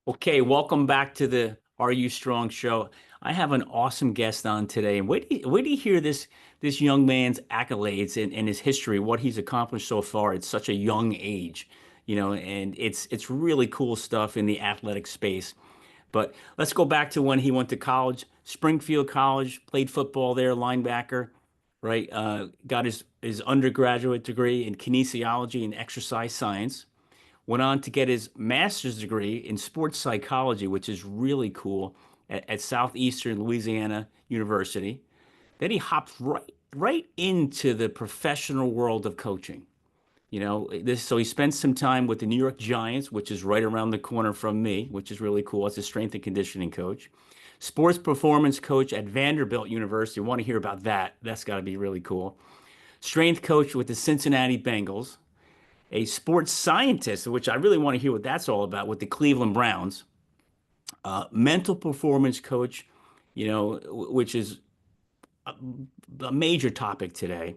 Okay, welcome back to the Are You Strong show. I have an awesome guest on today. And wait do you hear this young man's accolades and his history, what he's accomplished so far at such a young age, and it's really cool stuff in the athletic space. But let's go back to when he went to college, Springfield College, played football there, linebacker, right? Got his undergraduate degree in kinesiology and exercise science. Went on to get his master's degree in sports psychology, which is really cool, at Southeastern Louisiana University. Then he hopped right into the professional world of coaching. So he spent some time with the New York Giants, which is right around the corner from me, which is really cool as a strength and conditioning coach. Sports performance coach at Vanderbilt University. Want to hear about that? That's got to be really cool. Strength coach with the Cincinnati Bengals, a sports scientist, which I really want to hear what that's all about, with the Cleveland Browns, mental performance coach, which is a major topic today.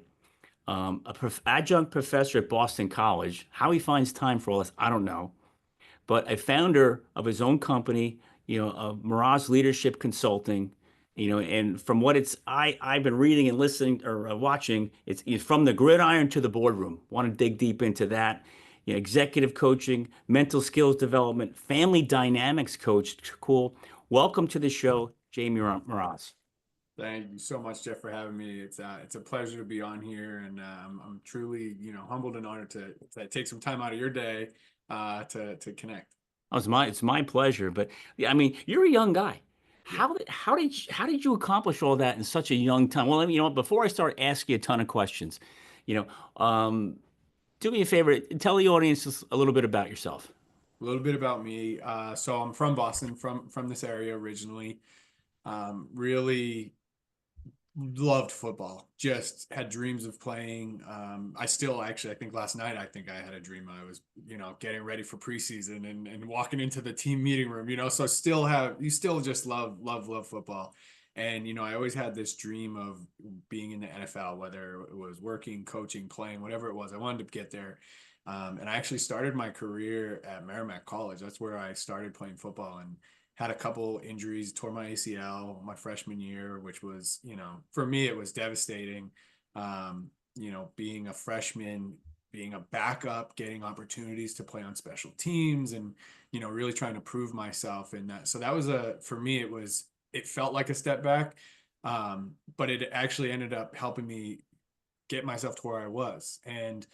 Adjunct professor at Boston College. How he finds time for all this, I don't know. But a founder of his own company, of Mroz Leadership Consulting, and from what I've been reading and listening or watching, it's from the gridiron to the boardroom. Want to dig deep into that. Executive coaching, mental skills development, family dynamics coach. Cool. Welcome to the show, Jamey Mroz. Thank you so much, Jeff, for having me. It's a pleasure to be on here, and I'm truly humbled and honored to take some time out of your day to connect. Oh, it's my pleasure. But yeah, I mean, you're a young guy. Yeah. How did you accomplish all that in such a young time? Well, before I start asking you a ton of questions, you know, um, do me a favor, tell the audience just a little bit about yourself. A little bit about me. So I'm from Boston, from this area originally. Really loved football. Just had dreams of playing. I still actually, I think last night, I think I had a dream. I was, getting ready for preseason and walking into the team meeting room, so you still just love football. And, I always had this dream of being in the NFL, whether it was working, coaching, playing, whatever it was. I wanted to get there. And I actually started my career at Merrimack College. That's where I started playing football. And had a couple injuries, tore my ACL my freshman year, which was, for me, it was devastating. Being a freshman, being a backup, getting opportunities to play on special teams and, really trying to prove myself in that. So that was for me, it felt like a step back. But it actually ended up helping me get myself to where I was. And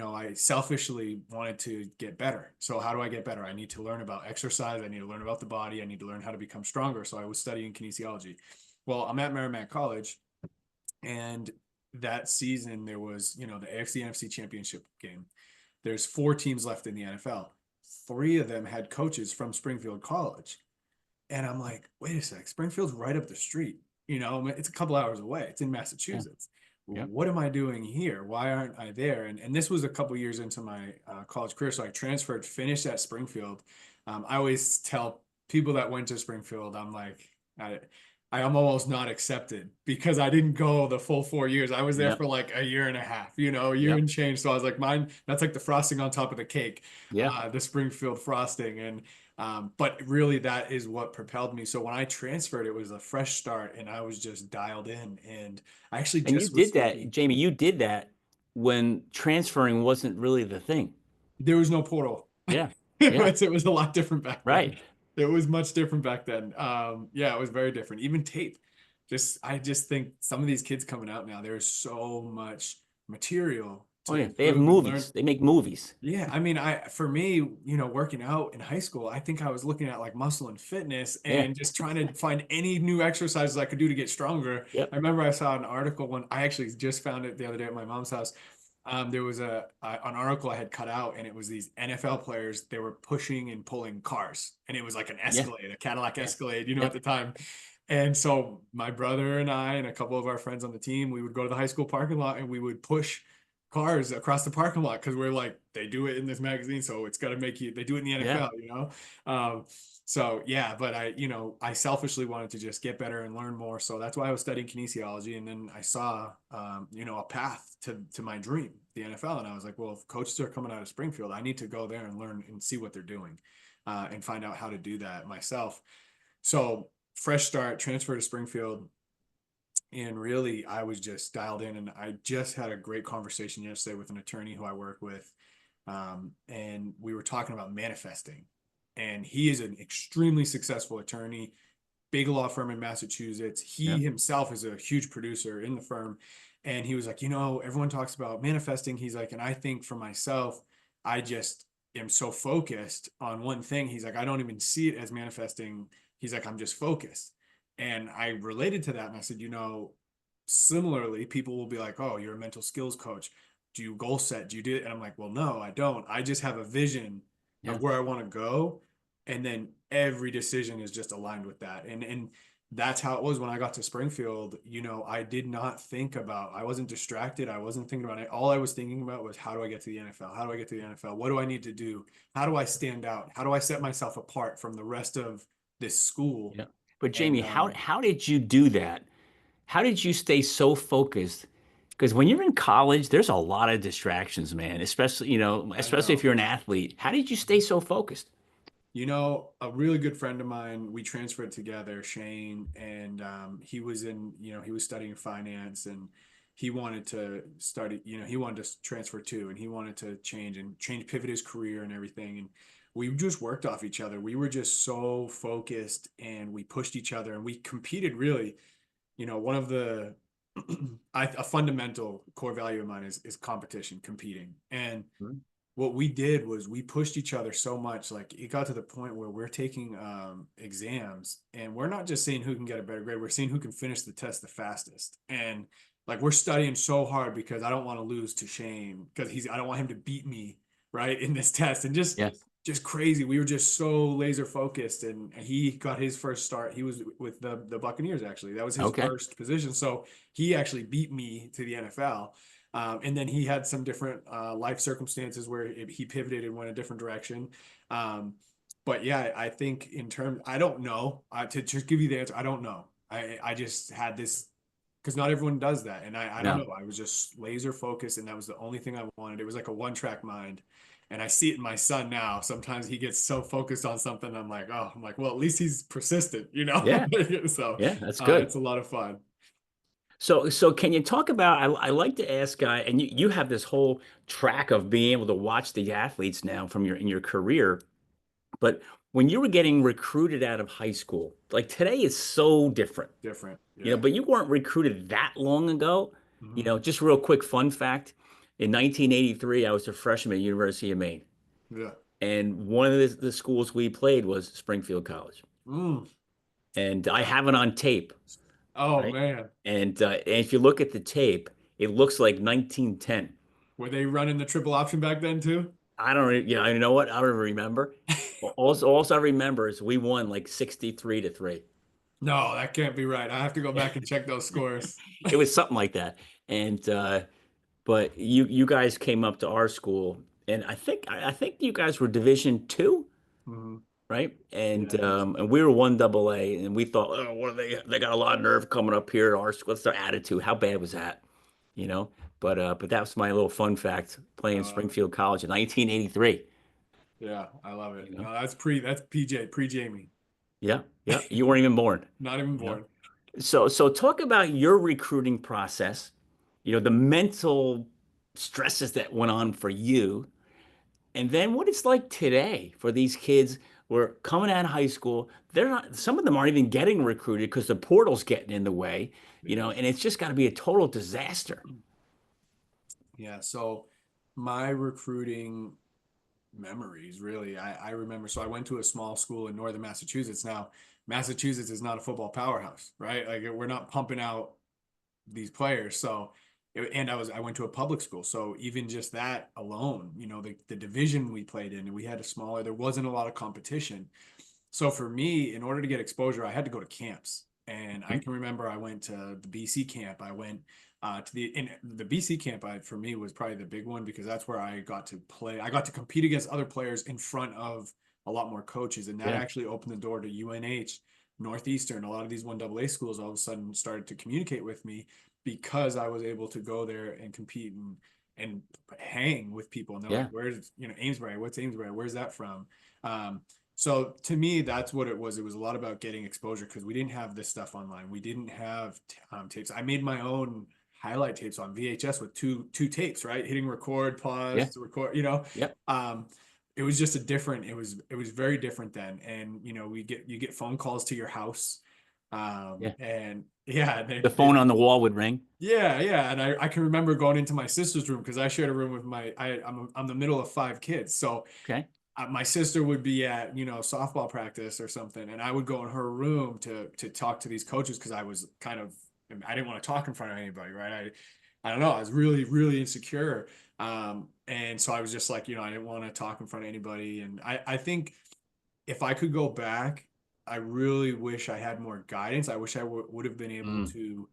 I selfishly wanted to get better. So how do I get better? I need to learn about exercise. I need to learn about the body. I need to learn how to become stronger. So I was studying kinesiology. Well, I'm at Merrimack College, and that season there was, the AFC NFC championship game. There's 4 teams left in the NFL. 3 of them had coaches from Springfield College. And I'm like, wait a sec, Springfield's right up the street. It's a couple hours away. It's in Yeah. Massachusetts. Yeah. What am I doing here? Why aren't I there? And this was a couple years into my college career. So I transferred, finished at Springfield. I always tell people that went to Springfield, I'm like, I am almost not accepted because I didn't go the full 4 years. I was there Yep. for like a year and a half, a year Yep. and change. So I was like, that's like the frosting on top of the cake, Yeah. the Springfield frosting. And but really, that is what propelled me. So when I transferred, it was a fresh start, and I was just dialed in. And I actually And you just was did that, thinking Jamey, you did that when transferring wasn't really the thing. there was no portal. Yeah. It Yeah. was a lot different back then. Right. It was much different back then. Yeah, it was very different. Even tape. I just think some of these kids coming out now, there's so much material Oh to yeah. They have improve and learn. movies. They make movies. Yeah, I mean, for me, working out in high school, I think I was looking at like muscle and fitness Yeah. and just trying to find any new exercises I could do to get stronger. Yep. I remember I saw an article when I actually just found it the other day at my mom's house. There was an article I had cut out, and it was these NFL players. They were pushing and pulling cars, and it was like an Yeah. Escalade, a Cadillac Yeah. Escalade, at Yep. the time. And so my brother and I and a couple of our friends on the team, we would go to the high school parking lot and we would push cars across the parking lot because we're like, they do it in this magazine, so it's got to make you. They do it in the Yeah. NFL, you know. So yeah, but I selfishly wanted to just get better and learn more. So that's why I was studying kinesiology, and then I saw, a path to my dream, the NFL, and I was like, well, if coaches are coming out of Springfield, I need to go there and learn and see what they're doing, and find out how to do that myself. So fresh start, transfer to Springfield, and really I was just dialed in. And I just had a great conversation yesterday with an attorney who I work with, and we were talking about manifesting. And he is an extremely successful attorney, big law firm in Massachusetts. Yeah. He himself is a huge producer in the firm. And he was like, everyone talks about manifesting. He's like, and I think for myself, I just am so focused on one thing. He's like, I don't even see it as manifesting. He's like, I'm just focused. And I related to that. And I said, similarly, people will be like, oh, you're a mental skills coach. Do you goal set? Do you do it? And I'm like, well, no, I don't. I just have a vision Yeah. of where I want to go. And then every decision is just aligned with that. And that's how it was when I got to Springfield. I did not think about, I wasn't distracted. I wasn't thinking about it. All I was thinking about was, how do I get to the NFL? How do I get to the NFL? What do I need to do? How do I stand out? How do I set myself apart from the rest of this school? Yeah. But And Jamey, how did you do that? How did you stay so focused? Because when you're in college, there's a lot of distractions, man, especially, I especially if know. you're an athlete. How did you stay so focused? A really good friend of mine, we transferred together, Shane, and he was he was studying finance, and he wanted to study, he wanted to transfer too, and he wanted to pivot his career and everything. And we just worked off each other. We were just so focused, and we pushed each other, and we competed really. One of the a fundamental core value of mine is competition, competing. And Mhm. what we did was we pushed each other so much, like it got to the point where we're taking exams, and we're not just seeing who can get a better grade, we're seeing who can finish the test the fastest. And like, we're studying so hard because I don't want to lose to Shane, because I don't want him to beat me, right, in this test. And Yeah. just crazy, we were just so laser focused. And he got his first start, he was with the Buccaneers, actually. That was his Okay. first position, so he actually beat me to the NFL. And then he had some different life circumstances where he pivoted and went a different direction. Um, but yeah, I think I don't know. To just give you the answer, I don't know. I just had this, because not everyone does that. And I don't No. know. I was just laser focused, and that was the only thing I wanted. It was like a one track mind. And I see it in my son now. Sometimes he gets so focused on something. I'm like, well, at least he's persistent, you know? Yeah. So Yeah. That's good. it's a lot of fun. So can you talk about? I like to ask guy, and you have this whole track of being able to watch the athletes now from in your career. But when you were getting recruited out of high school, like today is so different, Different. Yeah. but you weren't recruited that long ago. Mhm. Just real quick fun fact. In 1983, I was a freshman at University of Maine, Yeah. and one of the schools we played was Springfield College. Mm. And I have it on tape, Oh right? man, And if you look at the tape, it looks like 1910. were they running the triple option back then too? I don't, you know what? I don't remember. Also, I remember is we won like 63-3. No, that can't be right. I have to go back and check those scores. It was something like that. And but you guys came up to our school, and I think you guys were Division 2, Mhm. right? Yeah, And I think so. we were one AA, and we thought, oh, what are they? They got a lot of nerve coming up here at our school. What's their attitude? How bad was that? You know? But that was my little fun fact I playing love it. Springfield College in 1983. Yeah, I love it. You know? No, that's PJ, pre Jamey. Yeah, yeah. You weren't even born. Not even You know? born. So talk about your recruiting process, the mental stresses that went on for you, and then what it's like today for these kids who are coming out of high school. They're not, some of them aren't even getting recruited because the portal's getting in the way, Yeah. and it's just got to be a total disaster. Yeah. So my recruiting memories, really, I remember. So I went to a small school in northern Massachusetts. Now, Massachusetts is not a football powerhouse, right? Like, we're not pumping out these players. So, and I went to a public school. So even just that alone, the division we played in, and we had there wasn't a lot of competition. So for me, in order to get exposure, I had to go to camps. And I Mhm. can remember I went to the BC camp. I went to the BC camp. For me was probably the big one because that's where I got to play. I got to compete against other players in front of a lot more coaches, and that Yeah. actually opened the door to UNH, Northeastern. A lot of these 1AA schools all of a sudden started to communicate with me because I was able to go there and compete and hang with people. And they're like, Yeah. "Where's Amesbury? What's Amesbury? Where's that from?" So to me, that's what it was. It was a lot about getting exposure because we didn't have this stuff online. We didn't have tapes. I made my own highlight tapes on VHS with two tapes, right? Hitting record, Yeah. pause, record. Yep. It was just a different. It was very different then. And you get phone calls to your house, Yeah. and yeah, The phone on the wall would ring. yeah, and I can remember going into my sister's room because I shared a room with I'm the middle of five kids, so Okay. my sister would be at softball practice or something, and I would go in her room to talk to these coaches because I didn't want to talk in front of anybody, right? I don't know, I was really really insecure, and so I was just like, I didn't want to talk in front of anybody, and I think if I could go back, I really wish I had more guidance. I wish I would have been able Mm, to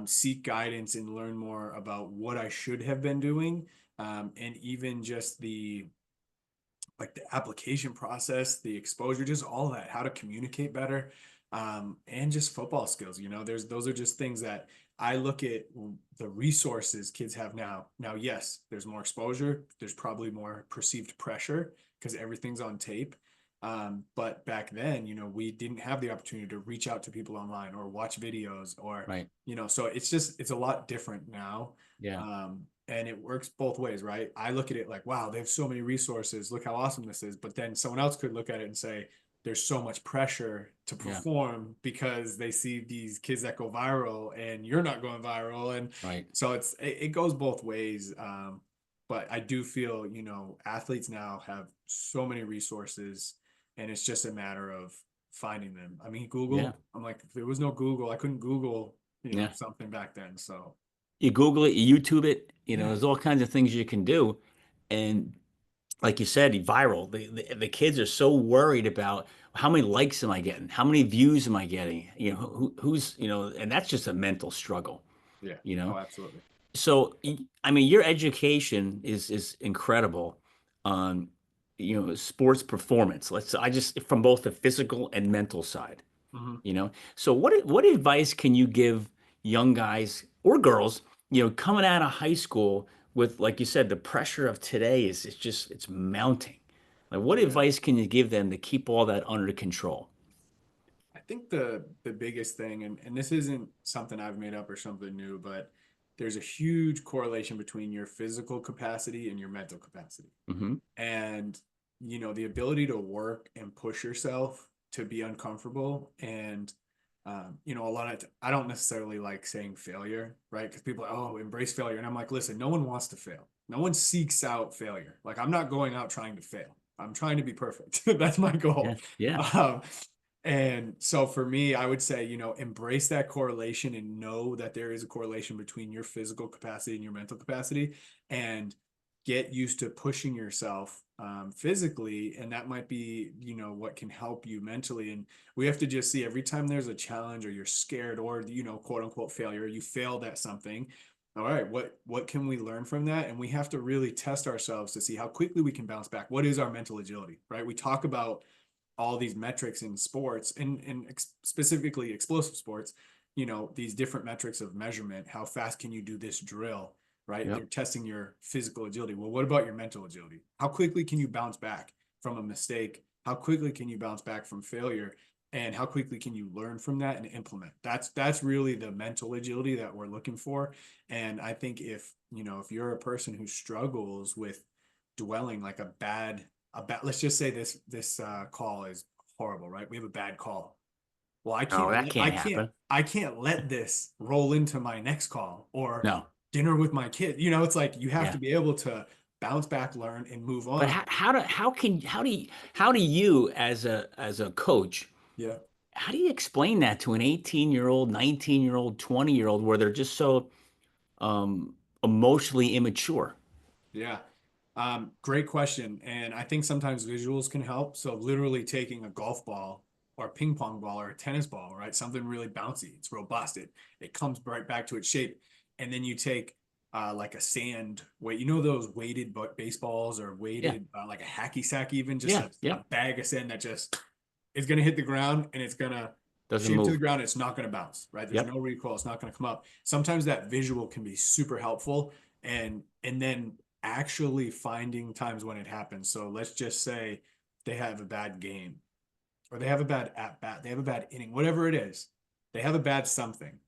seek guidance and learn more about what I should have been doing, and even just the application process, the exposure, just all that, how to communicate better, and just football skills. Those are just things that I look at the resources kids have now. Now, yes, there's more exposure. There's probably more perceived pressure because everything's on tape. But back then, we didn't have the opportunity to reach out to people online or watch videos right. so it's a lot different now. Yeah. And it works both ways, right? I look at it like, wow, they have so many resources. Look how awesome this is. But then someone else could look at it and say, there's so much pressure to Yeah. perform because they see these kids that go viral and you're not going viral. And Right. so it goes both ways. But I do feel, athletes now have so many resources and it's just a matter of finding them. I mean, Yeah. Google, I'm like, if there was no Google, I couldn't Google, Yeah. something back then. So You Google it, you YouTube it, yeah, there's all kinds of things you can do. And like you said, viral. The kids are so worried about how many likes am I getting? How many views am I getting? Who's, and that's just a mental struggle, yeah. you know? Oh, absolutely. So, I mean, your education is incredible on, sports performance. I just from both the physical and mental side, Mhm. you know. So what advice can you give young guys or girls, coming out of high school with, like you said, the pressure of today it's mounting. Like what Yeah. advice can you give them to keep all that under control? I think the biggest thing, and this isn't something I've made up or something new, but there's a huge correlation between your physical capacity and your mental capacity. Hmm. And, the ability to work and push yourself to be uncomfortable. And, a lot of, I don't necessarily like saying failure, right? Because people are, oh, embrace failure. And I'm like, listen, no one wants to fail. No one seeks out failure. Like, I'm not going out trying to fail. I'm trying to be perfect. That's my Yeah, goal. yeah, Um, and so for me, I would say, embrace that correlation and know that there is a correlation between your physical capacity and your mental capacity and get used to pushing yourself physically. And that might be, what can help you mentally. And we have to just see every time there's a challenge or you're scared or, quote unquote failure, you failed at something. All right, what can we learn from that? And we have to really test ourselves to see how quickly we can bounce back. What is our mental agility, right? We talk about all these metrics in sports and specifically explosive sports, these different metrics of measurement. How fast can you do this drill, right? yep, They're testing your physical agility. Well, what about your mental agility? How quickly can you bounce back from a mistake? How quickly can you bounce back from failure? And how quickly can you learn from that and implement? That's really the mental agility that we're looking for. And I think if you're a person who struggles with dwelling like let's just say this call is horrible, right? We have a bad call. Well, I no, can't that I can't can't happen. I can't let this roll into my next call or No. dinner with my kid. It's like you have Yeah. to be able to bounce back, learn, and move But on. how do you as a coach, Yeah. how do you explain that to an 18-year-old, 19-year-old, 20-year-old where they're just so um emotionally immature? Yeah. Great question. And I think sometimes visuals can help. So literally taking a golf ball or a ping pong ball or a tennis ball, right? Something really bouncy. It's robust. It comes right back to its shape. and then you take like a sand weight, you know, those weighted baseballs or Yeah. weighted like a hacky sack, even just Yeah. a Yeah. bag of sand that just is going to hit the ground and it's going to Doesn't shape to the move. ground. It's not going to bounce, right? There's Yep. no recoil. It's not going to come up. Sometimes that visual can be super helpful, and then actually finding times when it happens. So let's just say they have a bad game or they have a bad at bat, they have a bad inning, whatever it is, they have a bad something.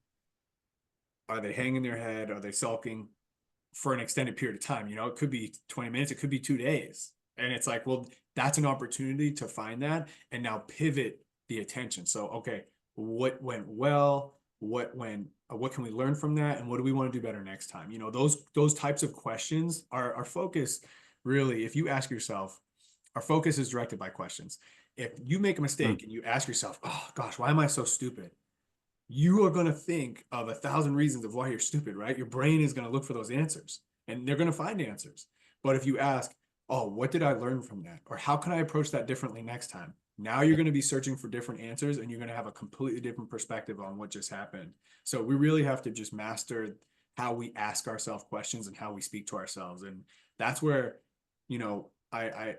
Are they hanging their head? Are they sulking for an extended period of time? You know, it could be 20 minutes, it could be 2 days. And it's like, well, that's an opportunity to find that and now pivot the attention. So, okay, what went well? What can we learn from that? And what do we want to do better next time? You know, those types of questions are our focus. Really, if you ask yourself, our focus is directed by questions. If you make a Mm. mistake and you ask yourself, oh gosh, why am I so stupid? You are going to think of 1,000 reasons of why you're stupid, right? Your brain is going to look for those answers and they're going to find answers. But if you ask, oh, what did I learn from that? Or how can I approach that differently next time? Now you're Yeah. going to be searching for different answers and you're going to have a completely different perspective on what just happened. So we really have to just master how we ask ourselves questions and how we speak to ourselves. And that's where, you know, I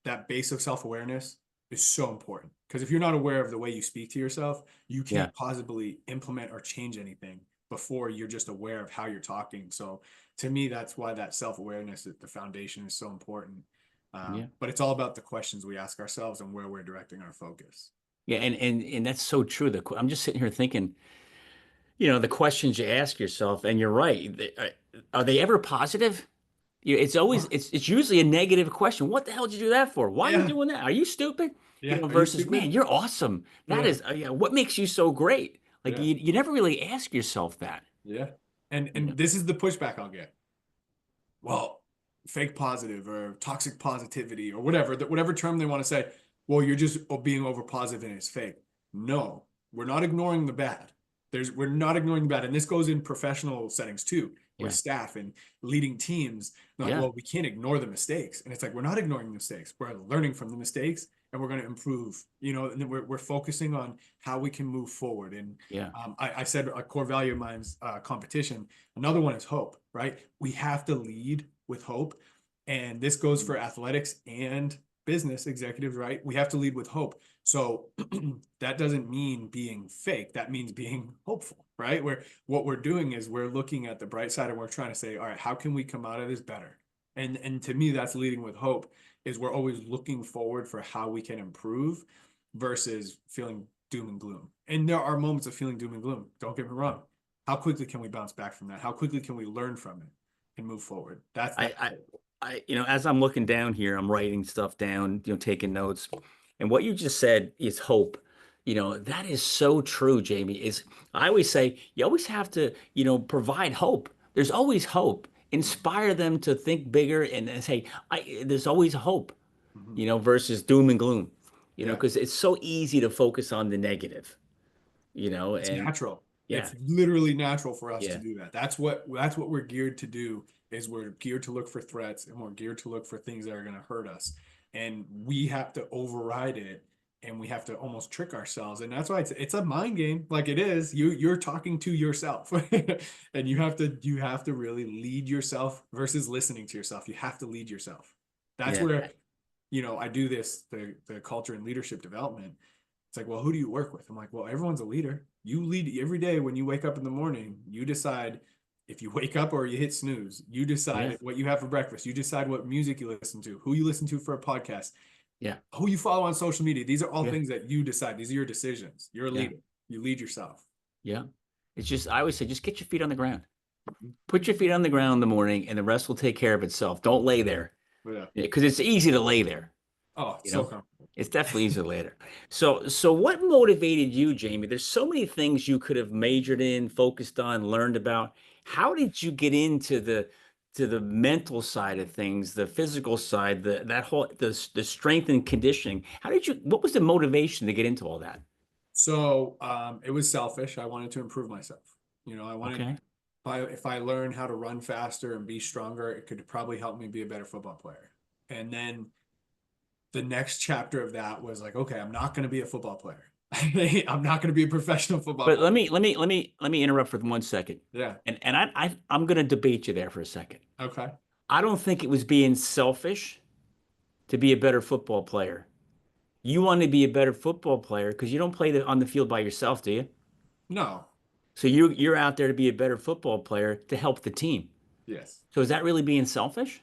that base of self-awareness is so important because if you're not aware of the way you speak to yourself, you Yeah. can't possibly implement or change anything before you're just aware of how you're talking. So to me, that's why that self-awareness, the foundation is so important. Yeah. But it's all about the questions we ask ourselves and where we're directing our focus. Yeah. And that's so true. I'm just sitting here thinking, the questions you ask yourself, and you're right. Are they ever positive? It's always it's usually a negative question. What the hell did you do that for? Why are you Yeah. doing that? Are you stupid? Yeah. Are you Versus, stupid? man, you're awesome. That Yeah. is, what makes you so great? Like Yeah. you never really ask yourself that. Yeah. And You know? this is the pushback I'll get. Well, fake positive or toxic positivity or whatever term they want to say. Well, you're just being over positive and it's fake. No, we're not ignoring the bad. We're not ignoring the bad. And this goes in professional settings too, with Yeah. staff and leading teams. They're like, Yeah. well, we can't ignore the mistakes. And it's like, we're not ignoring the mistakes. We're learning from the mistakes and we're going to improve, and then we're focusing on how we can move forward. And Yeah. I said a core value of mine's competition. Another one is hope, right? We have to lead with hope. And this goes for athletics and business executives, right? We have to lead with hope. So that doesn't mean being fake. That means being hopeful, right? Where what we're doing is we're looking at the bright side and we're trying to say, all right, how can we come out of this better? And to me, that's leading with hope is we're always looking forward for how we can improve versus feeling doom and gloom. And there are moments of feeling doom and gloom. Don't get me wrong. How quickly can we bounce back from that? How quickly can we learn from it and move forward? I, That's I, as I'm looking down here, I'm writing stuff down, taking notes. And what you just said is hope. That is so true, Jamie. I always say you always have to, provide hope. There's always hope. Inspire them to think bigger and say, there's always hope, mm-hmm. versus doom and gloom, Yeah. because it's so easy to focus on the negative, It's and natural. yeah, It's literally natural for us to yeah, do that. That's what we're geared to do is we're geared to look for threats and we're geared to look for things that are going to hurt us. And we have to override it and we have to almost trick ourselves. And that's why it's a mind game. Like it is. You're talking to yourself. And you have to really lead yourself versus listening to yourself. You have to lead yourself. That's yeah, where, I do the culture and leadership development. It's like, well, who do you work with? I'm like, well, everyone's a leader. You lead every day when you wake up in the morning. You decide if you wake up or you hit snooze. You yeah, decide what you have for breakfast. You decide what music you listen to, who you listen to for a podcast, yeah, who you follow on social media. These are all yeah, things that you decide. These are your decisions. You're a yeah, leader. You lead yourself. yeah. It's just I always say, just get your feet on the ground. Mhm. Put your feet on the ground in the morning, and the rest will take care of itself. Don't lay there, But yeah. because it's easy to lay there. Oh, You so know, comfortable. it's definitely easy to lay there. So what motivated you, Jamie? There's so many things you could have majored in, focused on, learned about. How did you get into the mental side of things, the physical side, that whole the strength and conditioning? What was the motivation to get into all that? So it was selfish. I wanted to improve myself. I wanted Okay. if I learn how to run faster and be stronger, it could probably help me be a better football player. And then the next chapter of that was like, okay, I'm not going to be a football player. I'm not going to be a professional football But player. let me interrupt for 1 second. Yeah. And I'm going to debate you there for a second. Okay. I don't think it was being selfish to be a better football player. You want to be a better football player because you don't play on the field by yourself, do you? No. So you're out there to be a better football player to help the team. Yes. So is that really being selfish?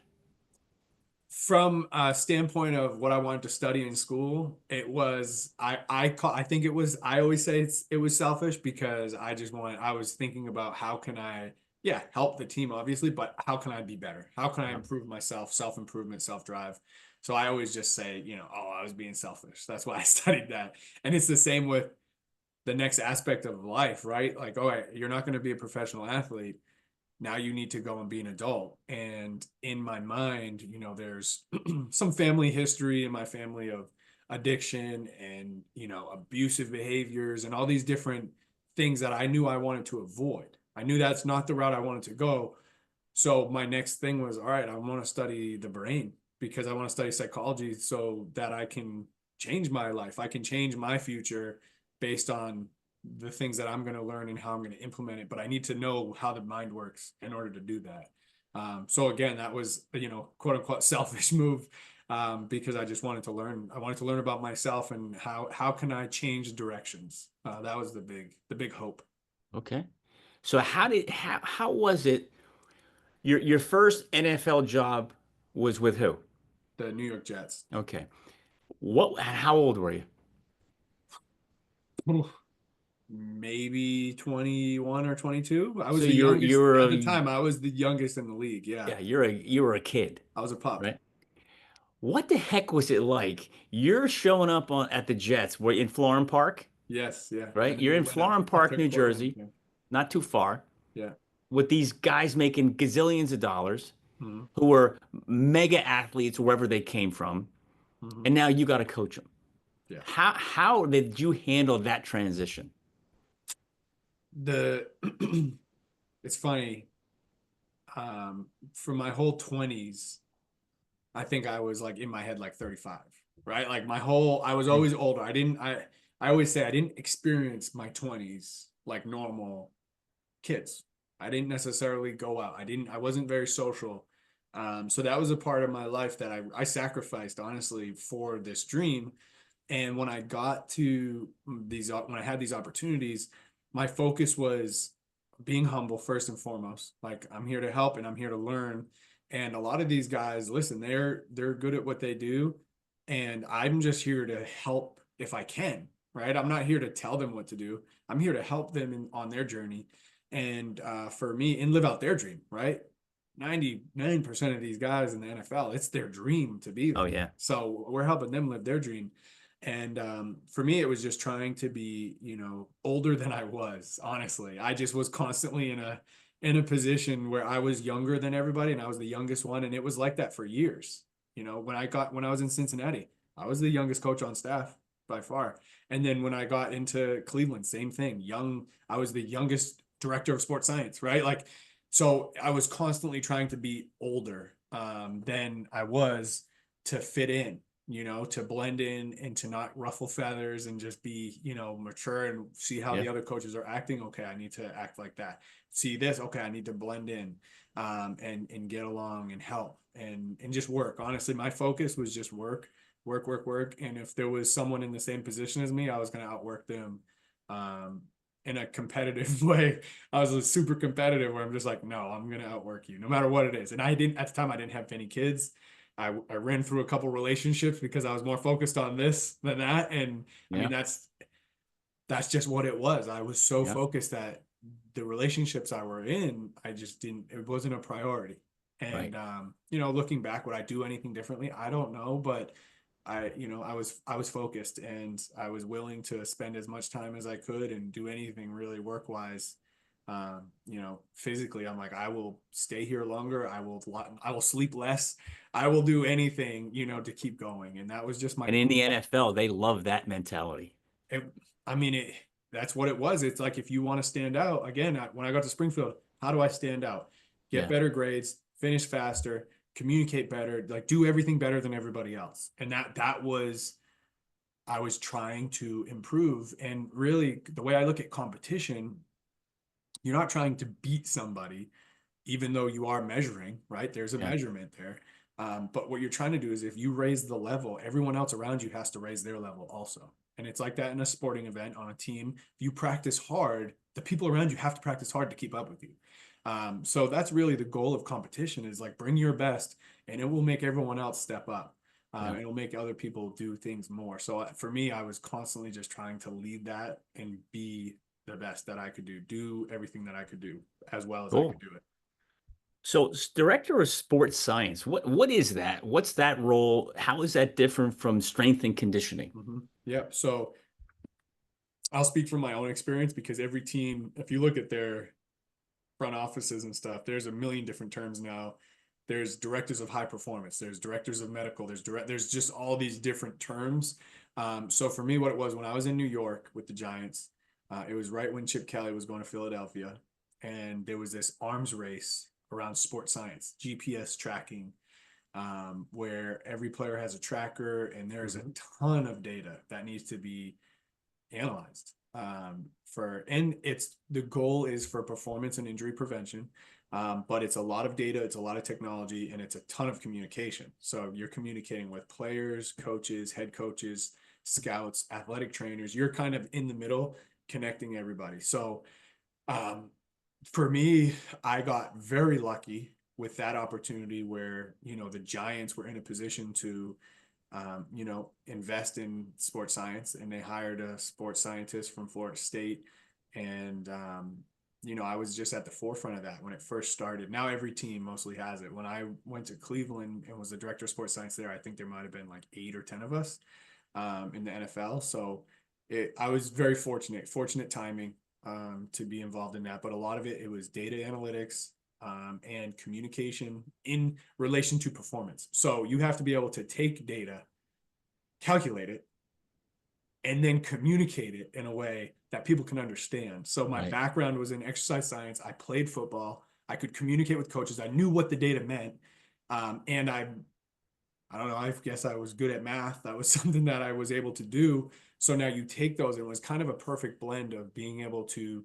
From a standpoint of what I wanted to study in school, it was I think it was I always say it was selfish because I was thinking about how can I help the team obviously, but how can I be better? How can I Yeah. improve myself, self-improvement, self-drive? So I always just say, oh, I was being selfish. That's why I studied that. And it's the same with the next aspect of life, right? Like, all right, you're not going to be a professional athlete. Now you need to go and be an adult. And in my mind, there's some family history in my family of addiction and, abusive behaviors and all these different things that I knew I wanted to avoid. I knew that's not the route I wanted to go. So my next thing was, all right, I want to study the brain because I want to study psychology so that I can change my life. I can change my future based on the things that I'm going to learn and how I'm going to implement it. But I need to know how the mind works in order to do that. So again, that was, quote unquote selfish move because I just wanted to learn. I wanted to learn about myself and how can I change directions. That was the big hope. Okay. So how was it your first NFL job was with who? The New York Jets. Okay. How old were you? Maybe 21 or 22. I So was the you're youngest you're at a the time. I was the youngest in the league. Yeah. yeah, you were a kid, I was a pup. right? What the heck was it like? You're showing up at the Jets, where in Florham Park, Yes, yeah. right? And then You're we in went up Florham up Park, to New Portland. Jersey, Yeah. not too far, Yeah. with these guys making gazillions of dollars Hmm. who were mega athletes wherever they came from, Hmm. and now you got to coach them. Yeah. How did you handle that transition? The it's funny. For my whole 20s, I think I was like in my head like 35, right? Like I was always older. I always say I didn't experience my 20s like normal kids. I didn't necessarily go out. I wasn't very social. So that was a part of my life that I sacrificed honestly for this dream. And when I got to when I had these opportunities, my focus was being humble first and foremost. Like I'm here to help and I'm here to learn. And a lot of these guys, listen, they're good at what they do, and I'm just here to help if I can, right? I'm not here to tell them what to do. I'm here to help them on their journey, and for me, and live out their dream, right? 99% of these guys in the NFL, it's their dream to be Oh there. yeah, So we're helping them live their dream. And for me, it was just trying to be, older than I was. Honestly, I just was constantly in a position where I was younger than everybody, and I was the youngest one, and it was like that for years. When I was in Cincinnati, I was the youngest coach on staff by far. And then when I got into Cleveland, same thing. I was the youngest director of sports science, right? Like, so I was constantly trying to be older than I was to fit in, to blend in and to not ruffle feathers and just be, mature and see how yeah. the other coaches are acting. Okay, I need to act like that. See this, okay, I need to blend in and get along and help and just work. Honestly, my focus was just work, work, work, work. And if there was someone in the same position as me, I was going to outwork them um, in a competitive way. I was super competitive where I'm just like, no, I'm going to outwork you no matter what it is. And at the time, I didn't have any kids. I ran through a couple relationships because I was more focused on this than that. And I mean, Yeah, that's just what it was. I was so yeah, focused that the relationships I were in, I just didn't, it wasn't a priority. right. And, looking back, would I do anything differently? I don't know, but I was focused and I was willing to spend as much time as I could and do anything really work wise. Physically, I'm like, I will stay here longer. I will sleep less. I will do anything, to keep going. And that was just my And in goal. the NFL, they love that mentality. It, I mean, that's what it was. It's like, if you want to stand out again, when I got to Springfield, how do I stand out? Get Yeah. better grades, finish faster, communicate better, like do everything better than everybody else. And that was I was trying to improve. And really, the way I look at competition, you're not trying to beat somebody, even though you are measuring, right? There's a Yeah. measurement there. But what you're trying to do is if you raise the level, everyone else around you has to raise their level also. And it's like that in a sporting event on a team. If you practice hard, the people around you have to practice hard to keep up with you. So that's really the goal of competition is like bring your best and it will make everyone else step up. Yeah. It'll make other people do things more. So for me, I was constantly just trying to lead that and be the best that I could do everything that I could do as well as I could Cool. do it. So, director of sports science, what is that? What's that role? How is that different from strength and conditioning? Yep. So I'll speak from my own experience because every team, if you look at their front offices and stuff, there's a million different terms now. There's directors of high performance, there's directors of medical, there's just all these different terms. So for me, what it was when I was in New York with the Giants, it was right when Chip Kelly was going to Philadelphia, and there was this arms race around sports science, GPS tracking, where every player has a tracker, and there's a Mhm. ton of data that needs to be analyzed and it's the goal is for performance and injury prevention, but it's a lot of data, it's a lot of technology, and it's a ton of communication. So you're communicating with players, coaches, head coaches, scouts, athletic trainers. You're kind of in the middle connecting everybody. So um, for me, I got very lucky with that opportunity where the Giants were in a position to invest in sports science, and they hired a sports scientist from Florida State. And, I was just at the forefront of that when it first started. Now every team mostly has it. When I went to Cleveland and was the director of sports science there, I think there might have been like 8 or 10 of us in the NFL. So I was very fortunate timing to be involved in that. But a lot of it was data analytics, and communication in relation to performance. So you have to be able to take data, calculate it, and then communicate it in a way that people can understand. So my Right. background was in exercise science. I played football. I could communicate with coaches. I knew what the data meant. And I don't know, I guess I was good at math. That was something that I was able to do. So now you take those, and it was kind of a perfect blend of being able to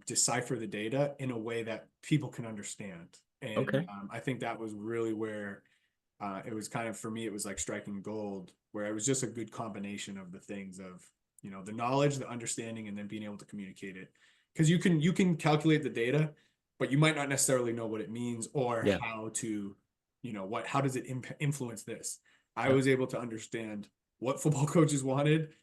decipher the data in a way that people can understand. And Okay. I think that was really where it was kind of, for me, it was like striking gold, where it was just a good combination of the things of, the knowledge, the understanding, and then being able to communicate it. Because you can calculate the data, but you might not necessarily know what it means or Yeah. how to, how does it influence this? I Yeah. was able to understand what football coaches wanted,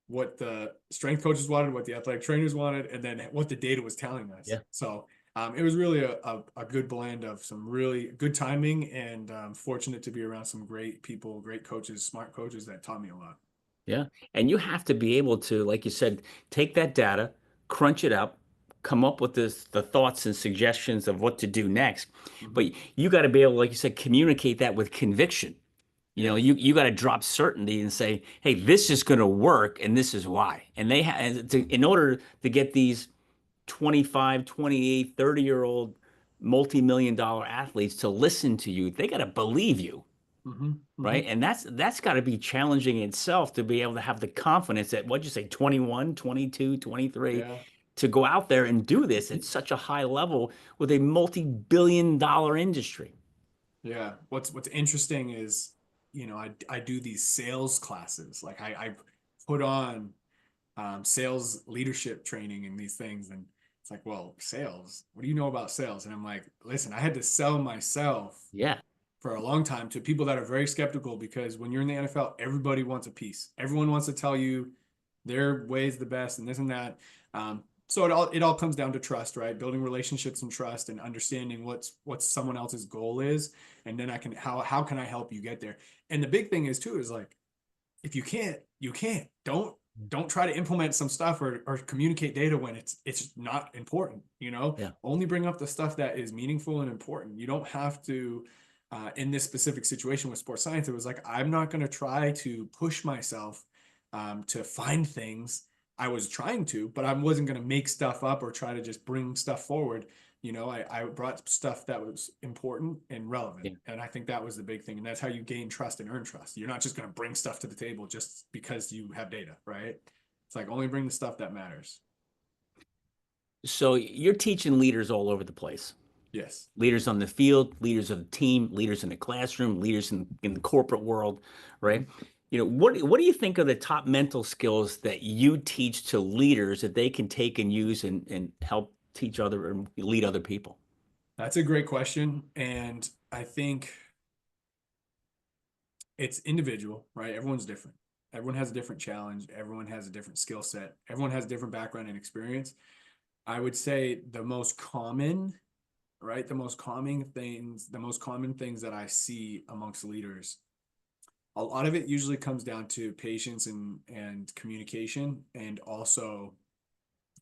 what the strength coaches wanted, what the athletic trainers wanted, and then what the data was telling us. Yeah. So it was really a good blend of some really good timing, and fortunate to be around some great people, great coaches, smart coaches that taught me a lot. Yeah. And you have to be able to, like you said, take that data, crunch it up, come up with the thoughts and suggestions of what to do next. Mm-hmm. But you got to be able, like you said, communicate that with conviction. Yeah. You got to drop certainty and say, "Hey, this is going to work, and this is why." And in order to get these 25, 28, 30-year-old multi-million dollar athletes to listen to you, they got to believe you, Mm-hmm. Mm-hmm. right? And that's got to be challenging in itself to be able to have the confidence at what'd you say, 21, 22, 23, Yeah. to go out there and do this at such a high level with a multi-billion dollar industry. Yeah. What's interesting is, I do these sales classes. Like I put on sales leadership training and these things. And it's like, well, sales, what do you know about sales? And I'm like, listen, I had to sell myself Yeah. for a long time to people that are very skeptical, because when you're in the NFL, everybody wants a piece. Everyone wants to tell you their way is the best and this and that. So it all comes down to trust, right? Building relationships and trust, and understanding what's someone else's goal is, and then how can I help you get there? And the big thing is too is like, if you can't, you can't. Don't try to implement some stuff or communicate data when it's not important. Yeah. Only bring up the stuff that is meaningful and important. You don't have to. In this specific situation with sports science, it was like, I'm not going to try to push myself to find things. I was trying to, but I wasn't going to make stuff up or try to just bring stuff forward. I brought stuff that was important and relevant. Yeah. And I think that was the big thing. And that's how you gain trust and earn trust. You're not just going to bring stuff to the table just because you have data, right? It's like only bring the stuff that matters. So you're teaching leaders all over the place. Yes. Leaders on the field, leaders of the team, leaders in the classroom, leaders in the corporate world, Mhm. right? What do you think are the top mental skills that you teach to leaders that they can take and use and help teach other and lead other people? That's a great question. And I think it's individual, right? Everyone's different. Everyone has a different challenge. Everyone has a different skill set. Everyone has a different background and experience. I would say the most common, right? The most common things that I see amongst leaders, a lot of it usually comes down to patience and communication and also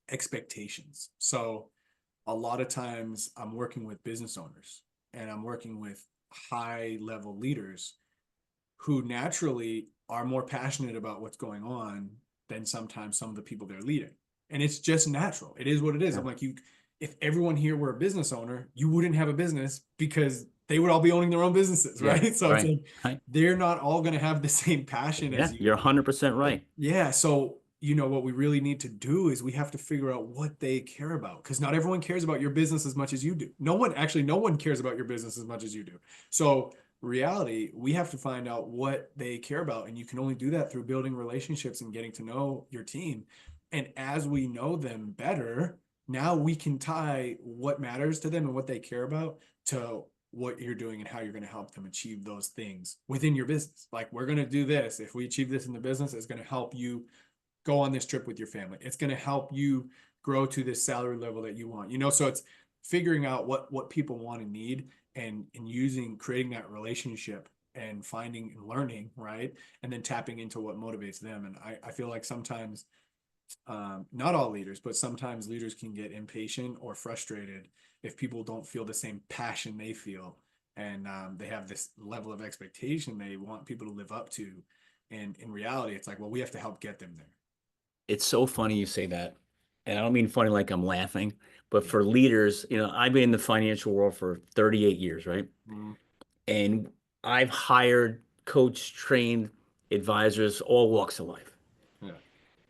expectations. So a lot of times I'm working with business owners and I'm working with high level leaders who naturally are more passionate about what's going on than sometimes some of the people they're leading. And it's just natural. It is what it is. Yeah. I'm like, if everyone here were a business owner, you wouldn't have a business because they would all be owning their own businesses, Yeah, right? So it's right. like Right. they're not all going to have the same passion Yeah, as you. you're 100% right. Yeah. So, what we really need to do is we have to figure out what they care about because not everyone cares about your business as much as you do. No one cares about your business as much as you do. So, reality, we have to find out what they care about. And you can only do that through building relationships and getting to know your team. And as we know them better, now we can tie what matters to them and what they care about to what you're doing and how you're going to help them achieve those things within your business. Like, we're going to do this. If we achieve this in the business, it's going to help you go on this trip with your family. It's going to help you grow to this salary level that you want. So it's figuring out what people want and need and using creating that relationship and finding and learning, right? And then tapping into what motivates them. And I feel like sometimes not all leaders, but sometimes leaders can get impatient or frustrated if people don't feel the same passion they feel. And they have this level of expectation they want people to live up to. And in reality, it's like, well, we have to help get them there. It's so funny you say that. And I don't mean funny like I'm laughing, but Yeah. for leaders, I've been in the financial world for 38 years, right? Mhm. And I've hired, coached, trained advisors, all walks of life. Yeah.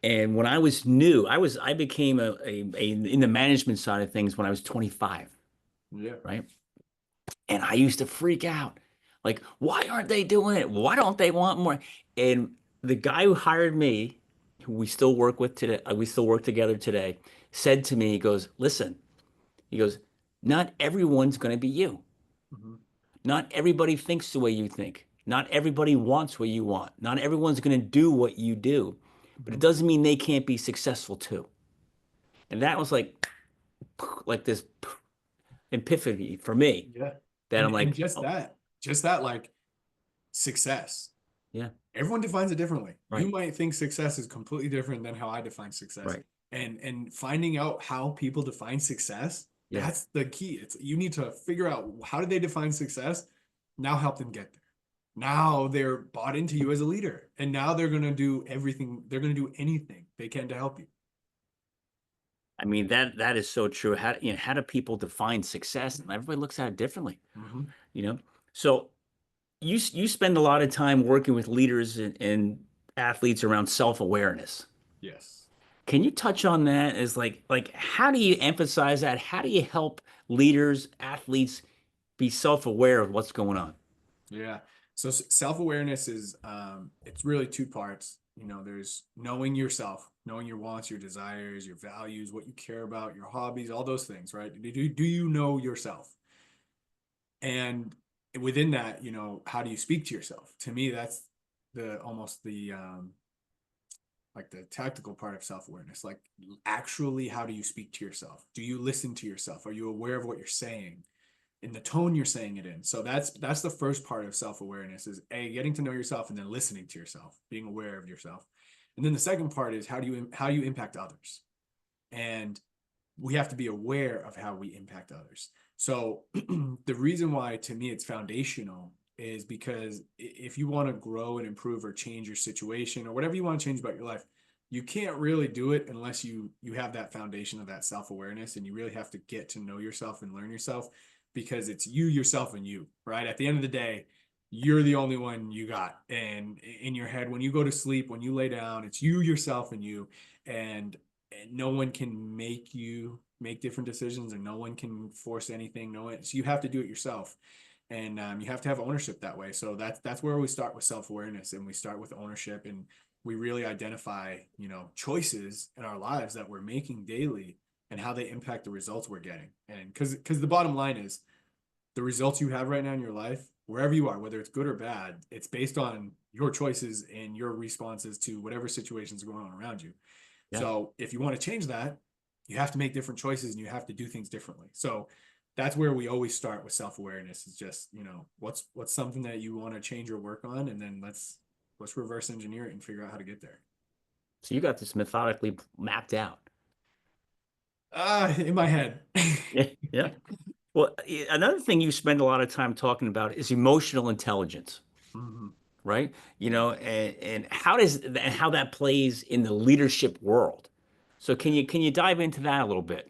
And when I was new, I became a in the management side of things when I was 25, Yeah. right? And I used to freak out. Like, why aren't they doing it? Why don't they want more? And the guy who hired me, who we still work with today, we still work together today, said to me, he goes, listen, he goes, not everyone's going to be you. Mhm. Not everybody thinks the way you think. Not everybody wants what you want. Not everyone's going to do what you do. But it Mhm. doesn't mean they can't be successful too. And that was like this epiphany for me Yeah. that And I'm and like, just oh, that, just that, like, success. yeah, Everyone defines it differently. You right, might think success is completely different than how I define success. right. And finding out how people define success, Yeah. that's the key. It's you need to figure out how do they define success, now help them get there. Now they're bought into you as a leader. And now they're gonna do everything, they're gonna do anything they can to help you. I mean that is so true. How do people define success? And everybody looks at it differently, Mhm. you know? So you spend a lot of time working with leaders and athletes around self-awareness. Yes. Can you touch on that as like how do you emphasize that? How do you help leaders, athletes be self-aware of what's going on? Yeah. So self-awareness is it's really two parts. There's knowing yourself, knowing your wants, your desires, your values, what you care about, your hobbies, all those things, right? Do you know yourself? And within that, how do you speak to yourself? To me, that's the almost the like the tactical part of self-awareness. Like, actually, how do you speak to yourself? Do you listen to yourself? Are you aware of what you're saying? In the tone you're saying it in. So that's the first part of self-awareness is getting to know yourself and then listening to yourself, being aware of yourself. And then the second part is how do you impact others? And we have to be aware of how we impact others. So the reason why to me it's foundational is because if you want to grow and improve or change your situation or whatever you want to change about your life, you can't really do it unless you have that foundation of that self-awareness, and you really have to get to know yourself and learn yourself, because it's you, yourself, and you, right? At the end of the day, you're the only one you got. And in your head, when you go to sleep, when you lay down, it's you, yourself, and you. And no one can make you make different decisions, and no one can force anything. No one, so you have to do it yourself. And you have to have ownership that way. So that's where we start with self-awareness, and we start with ownership, and we really identify, choices in our lives that we're making daily and how they impact the results we're getting. And because the bottom line is, the results you have right now in your life, wherever you are, whether it's good or bad, it's based on your choices and your responses to whatever situations are going on around you. Yeah. So if you want to change that, you have to make different choices, and you have to do things differently. So that's where we always start with self-awareness. Is just, what's something that you want to change or work on, and then let's reverse engineer it and figure out how to get there. So you got this methodically mapped out. In my head. Yeah. Yeah. Well, another thing you spend a lot of time talking about is emotional intelligence, Mhm. right? Yeah. And how that plays in the leadership world. So Yeah. can you dive into that a little bit?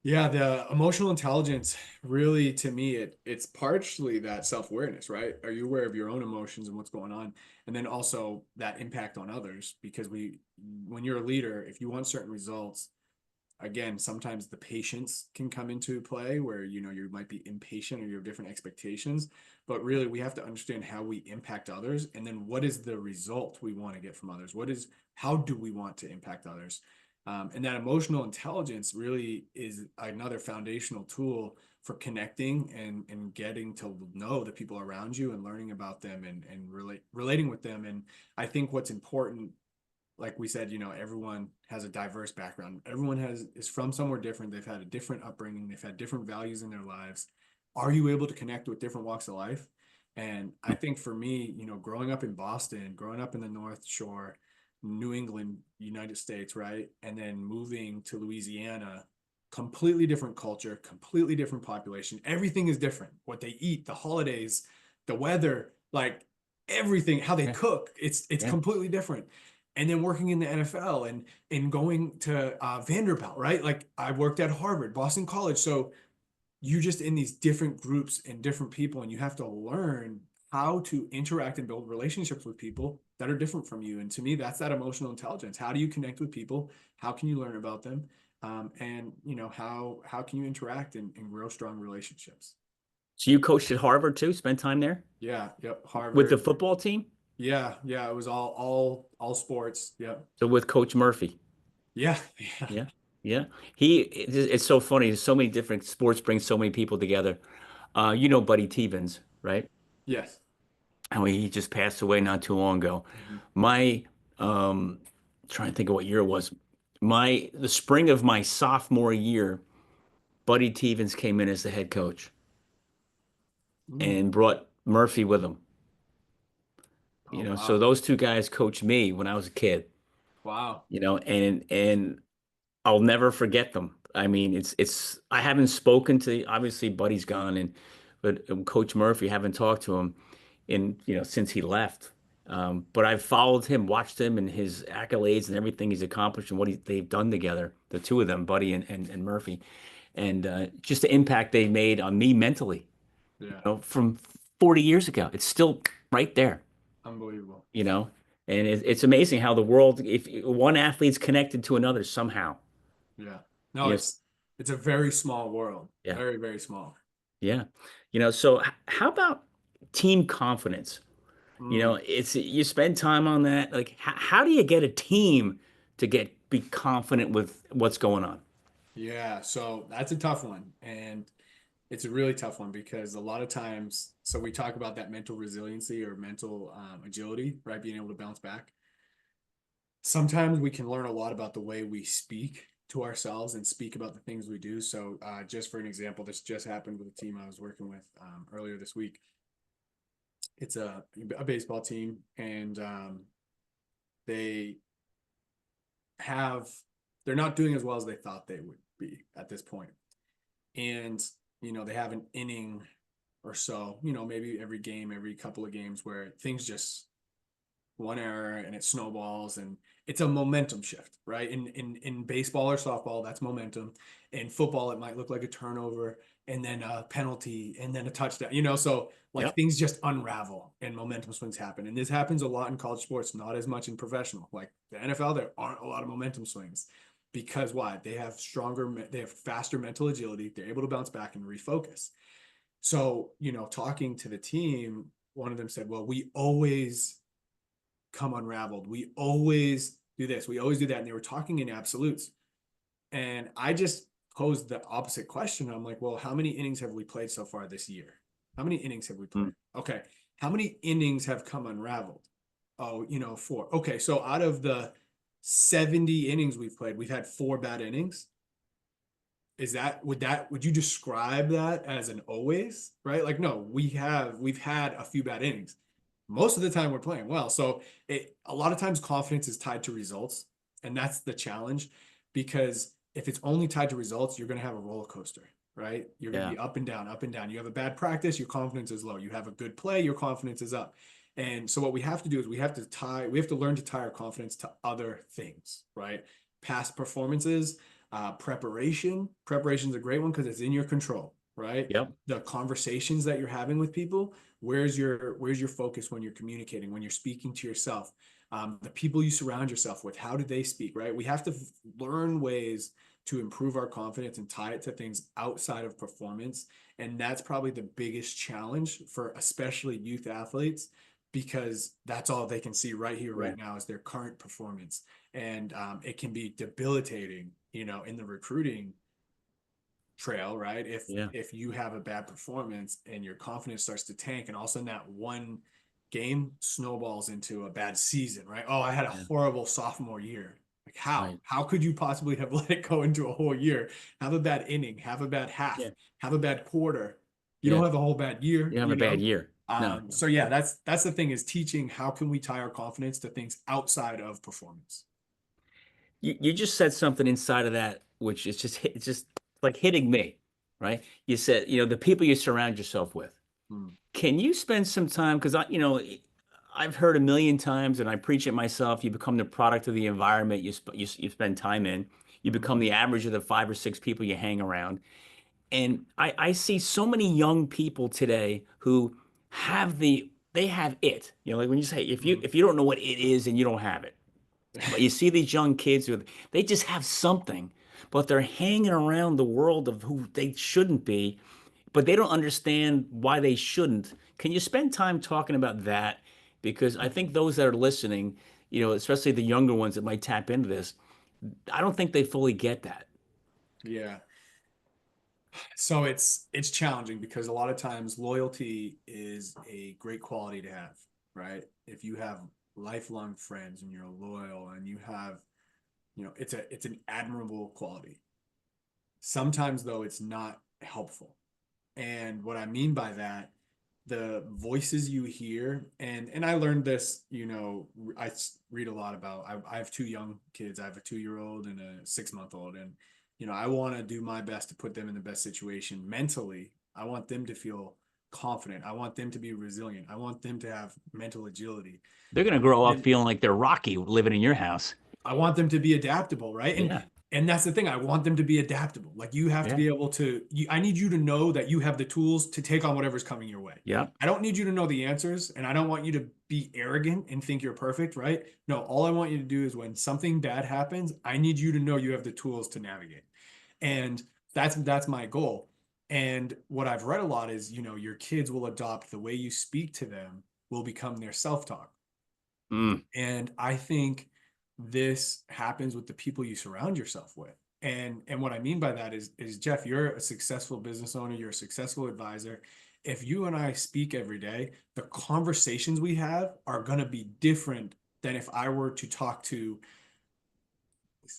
Yeah, the emotional intelligence, really, to me, it's partially that self-awareness, right? Are you aware of your own emotions and what's going on? And then also that impact on others, because when you're a leader, if you want certain results, again, sometimes the patience can come into play, where you might be impatient or you have different expectations. But really, we have to understand how we impact others, and then what is the result we want to get from others. How do we want to impact others? And that emotional intelligence really is another foundational tool for connecting and getting to know the people around you and learning about them, and relating with them. And I think what's important, like we said, everyone has a diverse background. Everyone is from somewhere different. They've had a different upbringing. They've had different values in their lives. Are you able to connect with different walks of life? And I think for me, growing up in Boston, growing up in the North Shore, New England, United States, right? And then moving to Louisiana, completely different culture, completely different population. Everything is different. What they eat, the holidays, the weather, like everything, how they Yeah. cook, it's Yeah. completely different. And then working in the NFL, and going to Vanderbilt, right? Like I worked at Harvard, Boston College. So you just in these different groups and different people, and you have to learn how to interact and build relationships with people that are different from you. And to me, that's that emotional intelligence. How do you connect with people? How can you learn about them? And how can you interact and grow strong relationships? So you coached at Harvard too, spent time there Yeah, yep. with the Harvard. football team? Yeah, yeah. It was all sports. Yep. So with Coach Murphy. Yeah, yeah. Yeah. Yeah. It's so funny. There's so many different sports bring so many people together. Buddy Stevens, right? Yes. And he just passed away not too long ago. Mhm. My trying to think of what year it was. The spring of my sophomore year, Buddy Stevens came in as the head coach Mm. and brought Murphy with him. Oh, So wow. those two guys coached me when I was a kid, Wow. and I'll never forget them. I mean, it's I haven't spoken to obviously Buddy's gone but Coach Murphy, haven't talked to him since he left. But I've followed him, watched him and his accolades and everything he's accomplished and they've done together, the two of them, Buddy and Murphy, and just the impact they made on me mentally, Yeah. from 40 years ago. It's still right there, Unbelievable. you know. And it's amazing how the world, if one athlete's connected to another somehow. Yeah. No, Yes. it's a very small world. Yeah. Very, very small. Yeah. So how about team confidence? Mm. It's you spend time on that. Like, how do you get a team to be confident with what's going on? Yeah. So that's a tough one. And it's a really tough one, because a lot of times, so we talk about that mental resiliency or mental agility, right? Being able to bounce back. Sometimes we can learn a lot about the way we speak to ourselves and speak about the things we do. So, just for an example, this just happened with a team I was working with earlier this week. It's a baseball team, and they have they're not doing as well as they thought they would be at this point. And they have an inning or so, maybe every game, every couple of games, where things just one error, and it snowballs, and it's a momentum shift, right? In baseball or softball, that's momentum. In football, it might look like a turnover and then a penalty and then a touchdown, so like Yep. things just unravel and momentum swings happen. And this happens a lot in college sports, not as much in professional. Like the NFL, there aren't a lot of momentum swings because why? They have faster mental agility. They're able to bounce back and refocus. So, talking to the team, one of them said, well, we always come unraveled. We always do this. We always do that. And they were talking in absolutes. And I just posed the opposite question. I'm like, well, how many innings have we played so far this year? How many innings have we played? Mm. Okay. How many innings have come unraveled? Oh, 4. Okay. So out of the 70 innings we've played, we've had 4 bad innings. Would you describe that as an always, right? Like, no, we've had a few bad innings. Most of the time we're playing well. So a lot of times confidence is tied to results. And that's the challenge, because if it's only tied to results, you're going to have a roller coaster, right? You're going to Yeah. be up and down, up and down. You have a bad practice, your confidence is low. You have a good play, your confidence is up. And so what we have to do is we have to learn to tie our confidence to other things, right? Past performances, preparation is a great one because it's in your control, right? Yep. The conversations that you're having with people, where's your focus when you're communicating, when you're speaking to yourself, the people you surround yourself with, how do they speak, right? We have to learn ways to improve our confidence and tie it to things outside of performance. And that's probably the biggest challenge for especially youth athletes, because that's all they can see right here, Yeah. right now, is their current performance. And it can be debilitating, in the recruiting trail, right? If Yeah. if you have a bad performance and your confidence starts to tank, and all of a sudden that one game snowballs into a bad season, right? Oh, I had a Yeah. horrible sophomore year. Like, how? Right. How could you possibly have let it go into a whole year? Have a bad inning, have a bad half, Yeah. have a bad quarter. You don't Yeah. have a whole bad year, You have a bad year. No. So yeah, that's the thing, is teaching how can we tie our confidence to things outside of performance. You just said something inside of that, which is it's just like hitting me, right? You said, the people you surround yourself with. Hmm. Can you spend some time? Because I've heard a million times, and I preach it myself. You become the product of the environment you spend time in. You become Mhm. the average of the 5 or 6 people you hang around. And I see so many young people today who they have it. Like when you say Mhm. if you don't know what it is, and you don't have it. But you see these young kids who they just have something, but they're hanging around the world of who they shouldn't be, but they don't understand why they shouldn't. Can you spend time talking about that? Because I think those that are listening, especially the younger ones that might tap into this, I don't think they fully get that. Yeah. So it's challenging because a lot of times loyalty is a great quality to have, right? If you have lifelong friends and you're loyal and you have, it's an admirable quality. Sometimes though it's not helpful. And what I mean by that, the voices you hear, and I learned this, I read a lot about, I have 2 young kids. I have a 2-year old and a 6-month old. And, I want to do my best to put them in the best situation mentally. I want them to feel confident. I want them to be resilient. I want them to have mental agility. They're going to grow up And feeling like they're Rocky living in your house. I want them to be adaptable, right? And Yeah. and that's the thing. I want them to be adaptable. Like, you have to Yeah. be able to. I need you to know that you have the tools to take on whatever's coming your way. Yeah. I don't need you to know the answers, and I don't want you to be arrogant and think you're perfect, right? No, all I want you to do is when something bad happens, I need you to know you have the tools to navigate. And that's my goal. And what I've read a lot is, your kids will adopt the way you speak to them will become their self-talk. Mm. And I think this happens with the people you surround yourself with. And what I mean by that is Jeff, you're a successful business owner, you're a successful advisor. If you and I speak every day, the conversations we have are going to be different than if I were to talk to,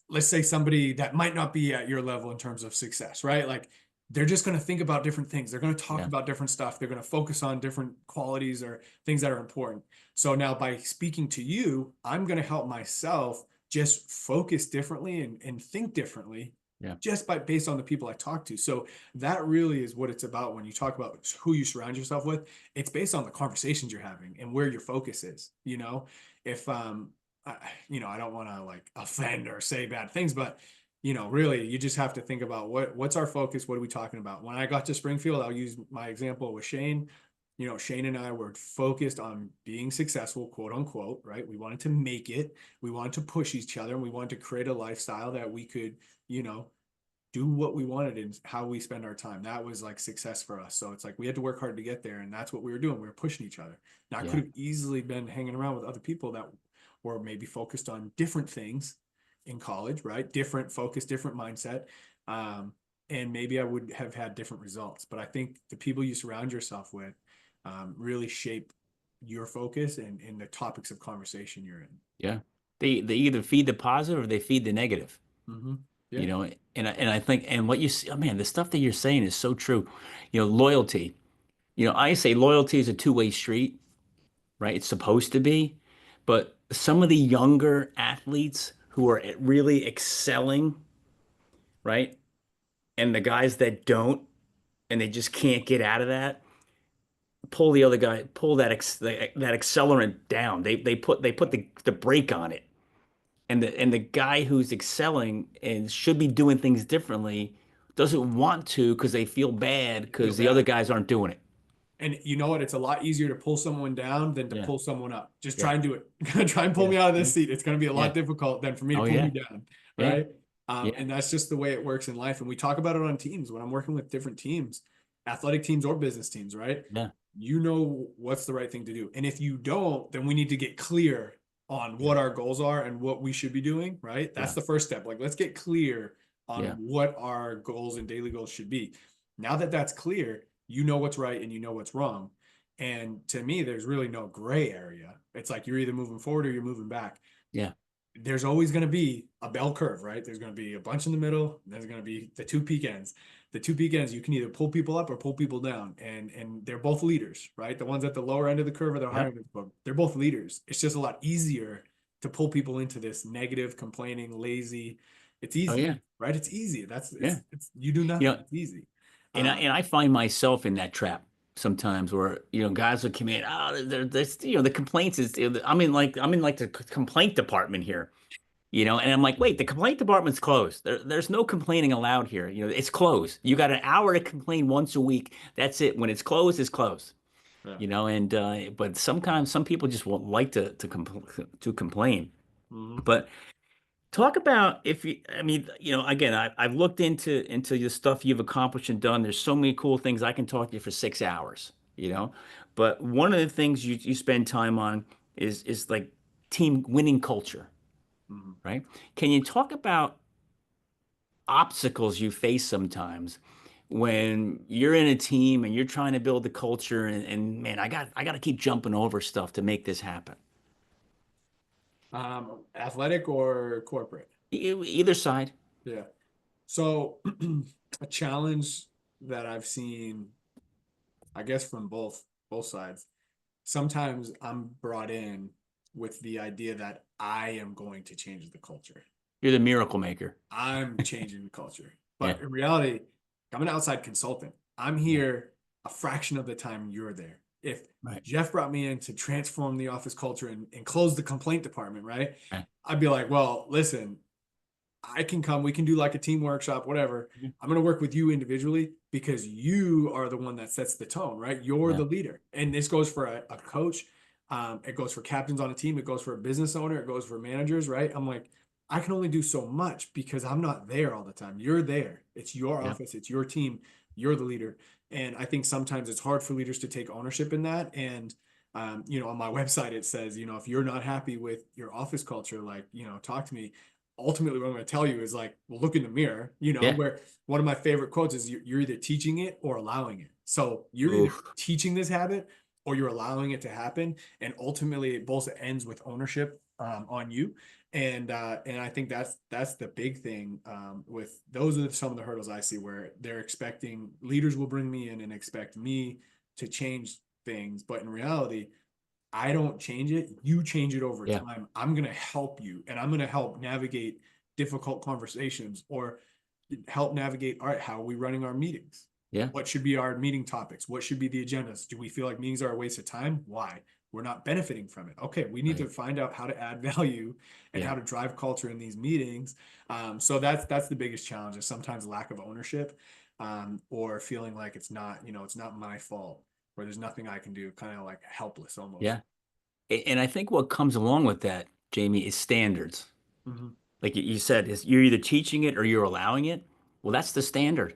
let's say, somebody that might not be at your level in terms of success, right? Like, they're just going to think about different things. They're going to talk Yeah. about different stuff. They're going to focus on different qualities or things that are important. So now by speaking to you, I'm going to help myself just focus differently and think differently Yeah. just based on the people I talk to. So that really is what it's about when you talk about who you surround yourself with. It's based on the conversations you're having and where your focus is. If I, I don't want to like offend or say bad things, but really, you just have to think about what's our focus. What are we talking about? When I got to Springfield, I'll use my example with Shane. Shane and I were focused on being successful, quote unquote, right? We wanted to make it. We wanted to push each other, and we wanted to create a lifestyle that we could, you know, do what we wanted and how we spend our time. That was like success for us. So it's like we had to work hard to get there, and that's what we were doing. We were pushing each other. Now I could Yeah. have easily been hanging around with other people that were maybe focused on different things in college, right? Different focus, different mindset. And maybe I would have had different results. But I think the people you surround yourself with really shape your focus and the topics of conversation you're in. Yeah. They either feed the positive or they feed the negative, Mm-hmm. you Yeah. know, and I think, and what you see, oh man, the stuff that you're saying is so true. Loyalty. I say loyalty is a two-way street, right? It's supposed to be, but some of the younger athletes who are really excelling, right? And the guys that don't, and they just can't get out of that, pull the other guy, pull that accelerant down. They put the brake on it. And the guy who's excelling and should be doing things differently doesn't want to because they feel bad You feel because the other bad. guys aren't doing it. And you know what? It's a lot easier to pull someone down than to Yeah. pull someone up. Just Yeah. try and do it. Try and pull Yeah. me out of Yeah. this seat. It's going to be a Yeah. lot difficult than for me to Oh pull yeah. you down. Yeah. Right. Yeah. And that's just the way it works in life. And we talk about it on teams when I'm working with different teams, athletic teams or business teams, right? Yeah. You know what's the right thing to do. And if you don't, then we need to get clear on Yeah. what our goals are and what we should be doing. Right. That's Yeah. the first step. Like, let's get clear on Yeah. what our goals and daily goals should be. Now that that's clear, you know what's right and you know what's wrong. And to me, there's really no gray area. It's like you're either moving forward or you're moving back. Yeah. There's always going to be a bell curve, right? There's going to be a bunch in the middle. There's going to be the two peak ends. The two peak ends, you can either pull people up or pull people down. And they're both leaders, right? The ones at the lower end of the curve or the higher Yep. end of the curve, they're both leaders. It's just a lot easier to pull people into this negative, complaining, lazy. It's Oh easy, yeah. right? It's easy. That's Yeah. it's you do You nothing. know, It's easy. and I Um, and I find myself in that trap sometimes where, guys will come in, there's, the complaints is, I'm in like the complaint department here. And I'm like, wait, the complaint department's closed. There's no complaining allowed here. It's closed. You got an hour to complain once a week. That's it. When it's closed, it's closed. yeah. And but sometimes some people just won't like to complain. Mhm. But talk about if you, I mean, again, I've looked into the stuff you've accomplished and done. There's so many cool things. I can talk to you for 6 hours. But one of the things you spend time on is like team winning culture, Mhm. right? Can you talk about obstacles you face sometimes when you're in a team and you're trying to build the culture and man, I got to keep jumping over stuff to make this happen. Athletic or corporate? Either side. Yeah. So a challenge that I've seen, I guess from both sides, sometimes I'm brought in with the idea that I am going to change the culture. You're the miracle maker. I'm changing the culture. Yeah. But in reality, I'm an outside consultant. I'm Yeah. here a fraction of the time you're there. If Right. Jeff brought me in to transform the office culture and close the complaint department, right? Right. I'd be like, well, listen, I can come, we can do like a team workshop, whatever. Mhm. I'm going to work with you individually because you are the one that sets the tone, right? You're Yeah. the leader. And this goes for a coach. It goes for captains on a team. It goes for a business owner. It goes for managers, right? I'm like, I can only do so much because I'm not there all the time. You're there. It's your Yeah. office. It's your team. You're the leader. And I think sometimes it's hard for leaders to take ownership in that. And, on my website, it says, if you're not happy with your office culture, like, talk to me. Ultimately, what I'm going to tell you is like, well, look in the mirror, Yeah. where one of my favorite quotes is you're either teaching it or allowing it. So you're either Oof. teaching this habit or you're allowing it to happen. And ultimately it both ends with ownership on you. And I think that's the big thing with those are some of the hurdles I see where they're expecting leaders will bring me in and expect me to change things. But in reality, I don't change it. You change it over Yeah. time. I'm going to help you and I'm going to help navigate difficult conversations or help navigate, all right, how are we running our meetings? Yeah. What should be our meeting topics? What should be the agendas? Do we feel like meetings are a waste of time? Why? We're not benefiting from it. Okay, we need to Right. find out how to add value and Yeah. how to drive culture in these meetings. So that's the biggest challenge is sometimes lack of ownership, or feeling like it's not, it's not my fault, or there's nothing I can do, kind of like helpless almost. Yeah. And I think what comes along with that, Jamie, is standards. Mhm. Like you said, is you're either teaching it or you're allowing it. Well, that's the standard,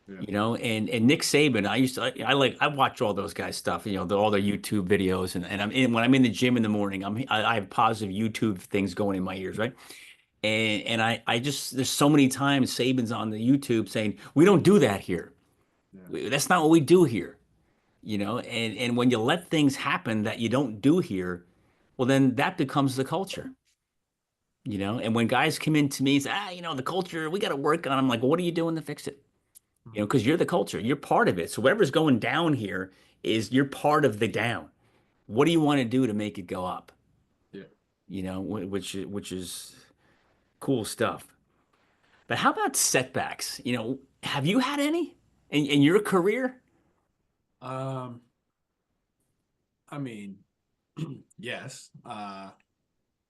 Yeah. And Nick Saban, I watch all those guys stuff, all their YouTube videos, and when I'm in the gym in the morning, I have positive YouTube things going in my ears, right? And I just there's so many times Saban's on the YouTube saying we don't do that here. Yeah. That's not what we do here, And when you let things happen that you don't do here, well, then that becomes the culture. And when guys come in to me and say, the culture, we got to work on. I'm like, well, what are you doing to fix it? Mhm. Because you're the culture, you're part of it. So whatever's going down here is you're part of the down. What do you want to do to make it go up? Yeah. Which is cool stuff. But how about setbacks? Have you had any in your career? Um, I mean, yes.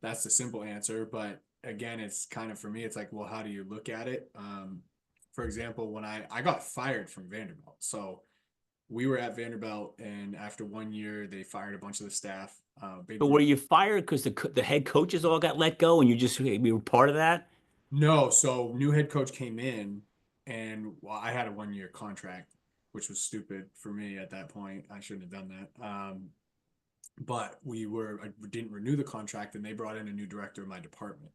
That's the simple answer. But again, it's kind of for me, it's like, well, how do you look at it? For example, when I got fired from Vanderbilt. So we were at Vanderbilt, and after 1 year, they fired a bunch of the staff. Big But were group. you fired because the head coaches all got let go and you were part of that? No, so new head coach came in, and well, I had a 1 year contract, which was stupid for me at that point. I shouldn't have done that. But I didn't renew the contract, and they brought in a new director of my department.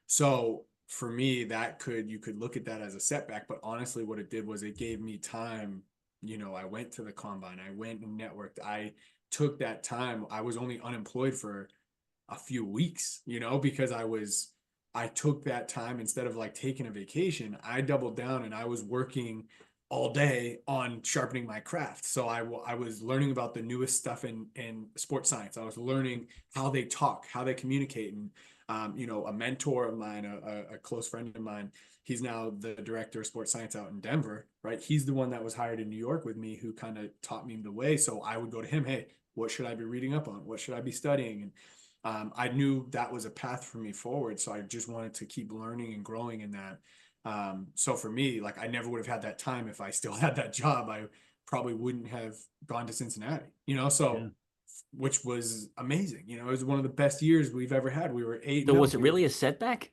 So for me, you could look at that as a setback, but honestly, what it did was it gave me time. I went to the combine, I went and networked, I took that time. I was only unemployed for a few weeks, because I took that time instead of like taking a vacation. I doubled down and I was working all day on sharpening my craft. So I was learning about the newest stuff in sports science. I was learning how they talk, how they communicate. And, a mentor of mine, a close friend of mine, he's now the director of sports science out in Denver, right? He's the one that was hired in New York with me who kind of taught me the way. So I would go to him, hey, what should I be reading up on? What should I be studying? And I knew that was a path for me forward. So I just wanted to keep learning and growing in that. So for me, like I never would have had that time if I still had that job. I probably wouldn't have gone to Cincinnati, Yeah. so which was amazing. It was one of the best years we've ever had. We were 8 So and was 0. it really a setback?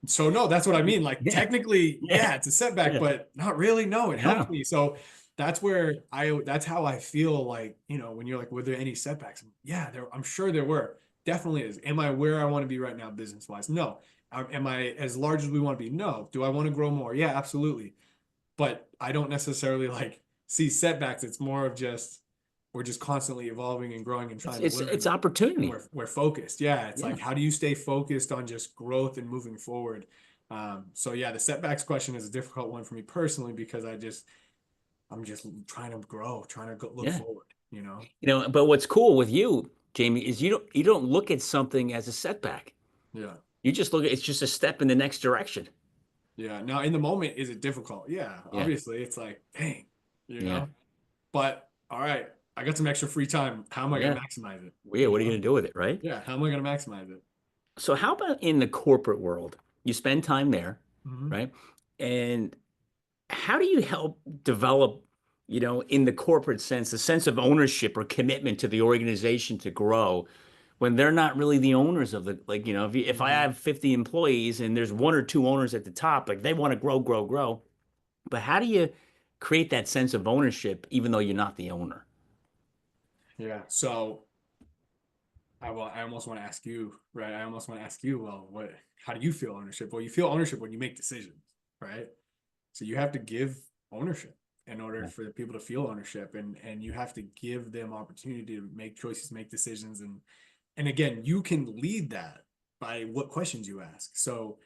So no, that's what I mean. Like Yeah. technically, Yeah. yeah, it's a setback, Yeah. but not really. No, it helped No. me. So that's how I feel like, when you're like, were there any setbacks? Yeah, I'm sure there were. Definitely is. Am I where I want to be right now, business wise? No. Am I as large as we want to be? No. Do I want to grow more? Yeah, absolutely. But I don't necessarily like see setbacks. It's more of just, we're just constantly evolving and growing and It's trying to it's it's learn, and opportunity. we're focused. Yeah, it's Yeah. like, how do you stay focused on just growth and moving forward? So yeah, the setbacks question is a difficult one for me personally because I'm just trying to grow, trying to look Yeah. forward. But what's cool with you, Jamie, is you don't look at something as a setback. Yeah. You just look at it's just a step in the next direction. Yeah. Now in the moment, is it difficult? Yeah. Yeah. Obviously, it's like, dang, you Yeah. know. But all right, I got some extra free time. How am I gonna Yeah. maximize it? Well, yeah, what are you gonna do with it, right? Yeah, how am I gonna maximize it? So how about in the corporate world? You spend time there, Hmm. right? And how do you help develop, in the corporate sense, a sense of ownership or commitment to the organization to grow when they're not really the owners of the, like, if I Hmm. have 50 employees and there's one or two owners at the top, like they want to grow, grow, grow. But how do you create that sense of ownership even though you're not the owner? Yeah. So I almost want to ask you, right? I almost want to ask you, well, how do you feel ownership? Well, you feel ownership when you make decisions, right? So you have to give ownership in order Yeah. for the people to feel ownership, and you have to give them opportunity to make choices, make decisions, and again, you can lead that by what questions you ask. So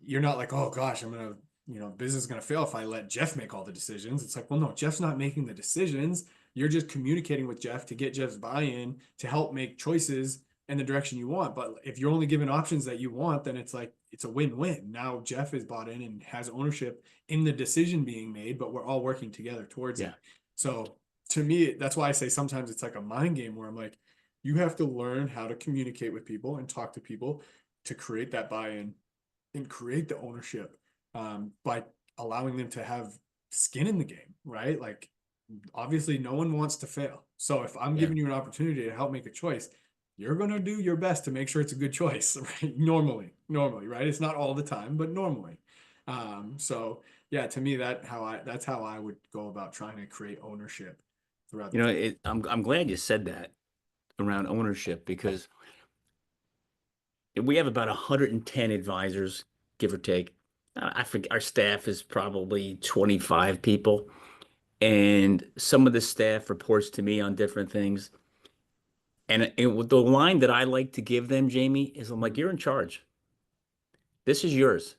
you're not like, oh gosh, business is gonna fail if I let Jeff make all the decisions. It's like, well, no, Jeff's not making the decisions. You're just communicating with Jeff to get Jeff's buy-in to help make choices in the direction you want. But if you're only given options that you want, then it's like it's a win-win. Now Jeff is bought in and has ownership in the decision being made, but we're all working together towards Yeah. it. So to me, that's why I say sometimes it's like a mind game where I'm like, you have to learn how to communicate with people and talk to people to create that buy-in and create the ownership, by allowing them to have skin in the game, right? Like obviously no one wants to fail. So if I'm Yeah. giving you an opportunity to help make a choice, you're going to do your best to make sure it's a good choice, right? Normally, right? It's not all the time, but normally. So yeah, to me, that's how I would go about trying to create ownership throughout the You know, team. I'm glad you said that around ownership because we have about 110 advisors, give or take. I think our staff is probably 25 people, and some of the staff reports to me on different things. And the line that I like to give them, Jamie, is I'm like, Mhm. you're in charge. This is yours.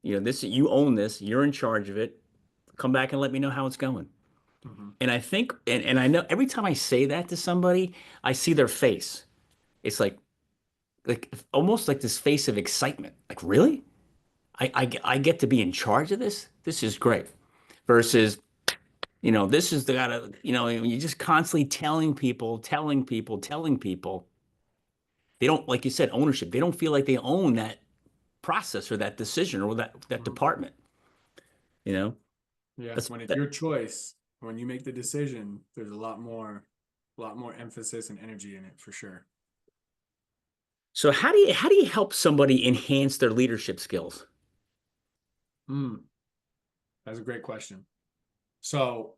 You know, this you own this. You're in charge of it. Come back and let me know how it's going. Mhm. And I think, and I know every time I say that to somebody, I see their face. It's like almost like this face of excitement. Like, really? I get to be in charge of this? This is great. Versus, this is the gotta, when you're just constantly telling people, telling people, they don't, like you said, ownership. They don't feel like they own that process or that decision or that Mhm. department. You know, Yeah, that's when it's that. your choice, when you make the decision, there's a lot more emphasis and energy in it for sure. So how do you help somebody enhance their leadership skills? Hmm, that's a great question. So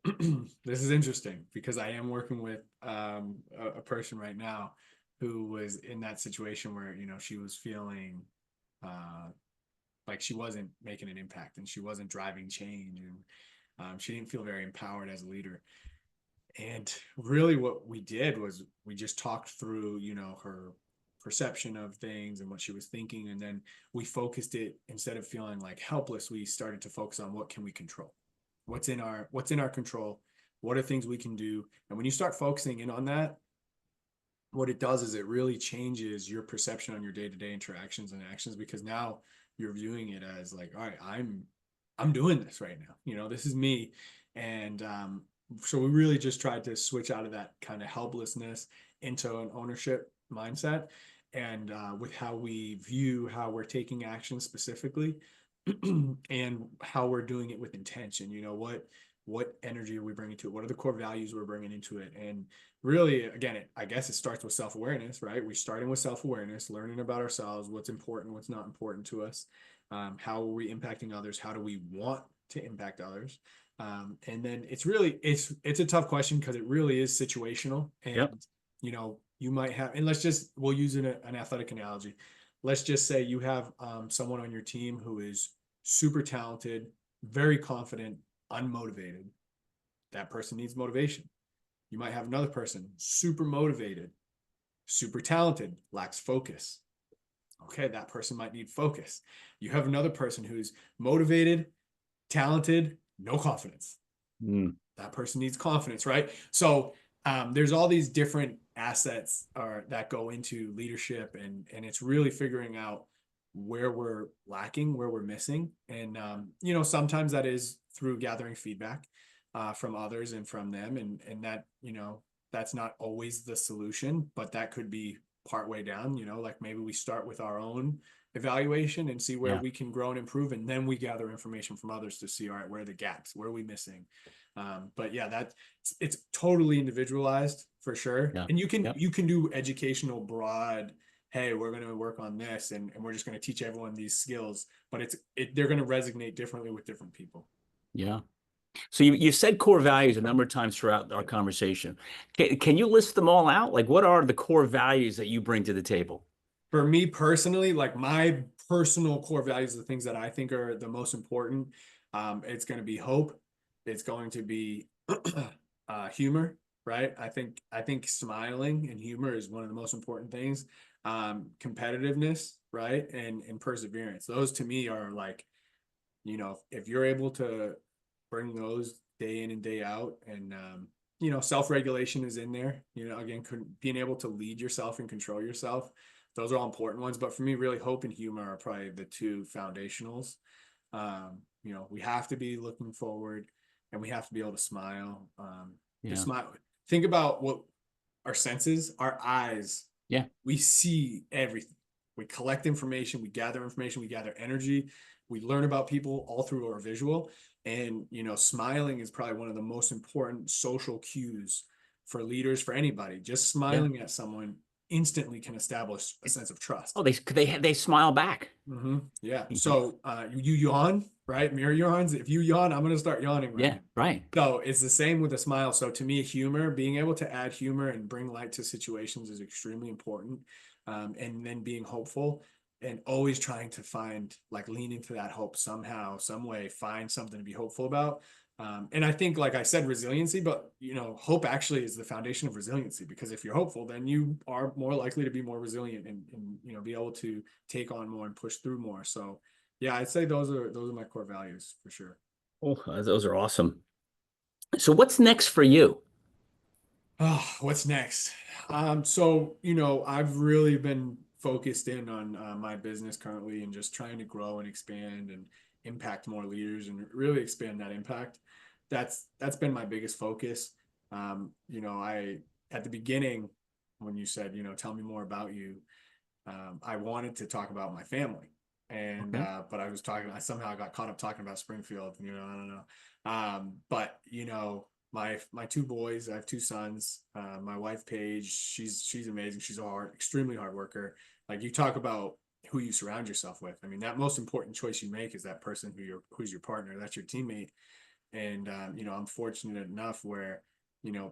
this is interesting because I am working with a person right now who was in that situation where, she was feeling uh, like she wasn't making an impact and she wasn't driving change, and she didn't feel very empowered as a leader. And really what we did was we just talked through, her perception of things and what she was thinking. And then we focused it, instead of feeling like helpless, we started to focus on what can we control? What's in our control? What are things we can do? And when you start focusing in on that, what it does is it really changes your perception on your day-to-day interactions and actions, because now you're viewing it as like, all right, I'm doing this right now, this is me. And so we really just tried to switch out of that kind of helplessness into an ownership mindset, and with how we view how we're taking action specifically, and how we're doing it with intention. What energy are we bringing to it? What are the core values we're bringing into it? And really, again, I guess it starts with self-awareness, right? We're starting with self-awareness, learning about ourselves, what's important, what's not important to us, how are we impacting others, how do we want to impact others, and then it's a tough question because it really is situational. Yep. And you might have, and we'll use an athletic analogy. Let's just say you have someone on your team who is super talented, very confident, unmotivated. That person needs motivation. You might have another person super motivated, super talented, lacks focus. Okay, that person might need focus. You have another person who's motivated, talented, no confidence. Mm, That person needs confidence, right? So there's all these different assets that go into leadership, and it's really figuring out where we're lacking, where we're missing. And sometimes that is through gathering feedback from others and from them, and that that's not always the solution, but that could be part way down. Like maybe we start with our own evaluation and see where yeah. we can grow and improve, and then we gather information from others to see, all right, where are the gaps, where are we missing. But yeah, it's totally individualized for sure. Yeah. And you can Yep. you can do educational broad, hey, we're going to work on this, and we're just going to teach everyone these skills, but they're going to resonate differently with different people. Yeah. So you said core values a number of times throughout our conversation. Can you list them all out? Like, what are the core values that you bring to the table? For me personally, like my personal core values, the things that I think are the most important, it's going to be hope. It's going to be humor, right? I think smiling and humor is one of the most important things. Competitiveness, right? And perseverance. Those to me are like, if you're able to bring those day in and day out, and self-regulation is in there. Again, being able to lead yourself and control yourself. Those are all important ones. But for me, really, hope and humor are probably the two foundationals. We have to be looking forward, and we have to be able to smile. Just Yeah. smile. Think about what our senses, our eyes, Yeah. we see everything. We collect information, we gather energy, we learn about people all through our visual. And, smiling is probably one of the most important social cues for leaders, for anybody. Just Yeah. smiling at someone instantly can establish a sense of trust. Oh, they smile back. Yeah. You know? So you yawn, right? Mirror yawns. If you yawn, I'm going to start yawning right Yeah. now. Right. So it's the same with a smile. So to me, humor, being able to add humor and bring light to situations is extremely important. And then being hopeful and always trying to find, like, lean into that hope somehow, some way, find something to be hopeful about. And I think, like I said, resiliency, but hope actually is the foundation of resiliency, because if you're hopeful, then you are more likely to be more resilient and be able to take on more and push through more. So yeah, I'd say those are my core values for sure. Oh, those are awesome. So what's next for you? Oh, what's next? So, I've really been focused in on my business currently, and just trying to grow and expand and impact more leaders and really expand that impact. That's been my biggest focus. I at the beginning, when you said, tell me more about you, I wanted to talk about my family. And Okay. but I somehow got caught up talking about Springfield, I don't know. But my two boys, I have two sons. My wife Paige, she's amazing. She's extremely hard worker. Like, you talk about who you surround yourself with. I mean, that most important choice you make is that person who's your partner, that's your teammate. And I'm fortunate enough where,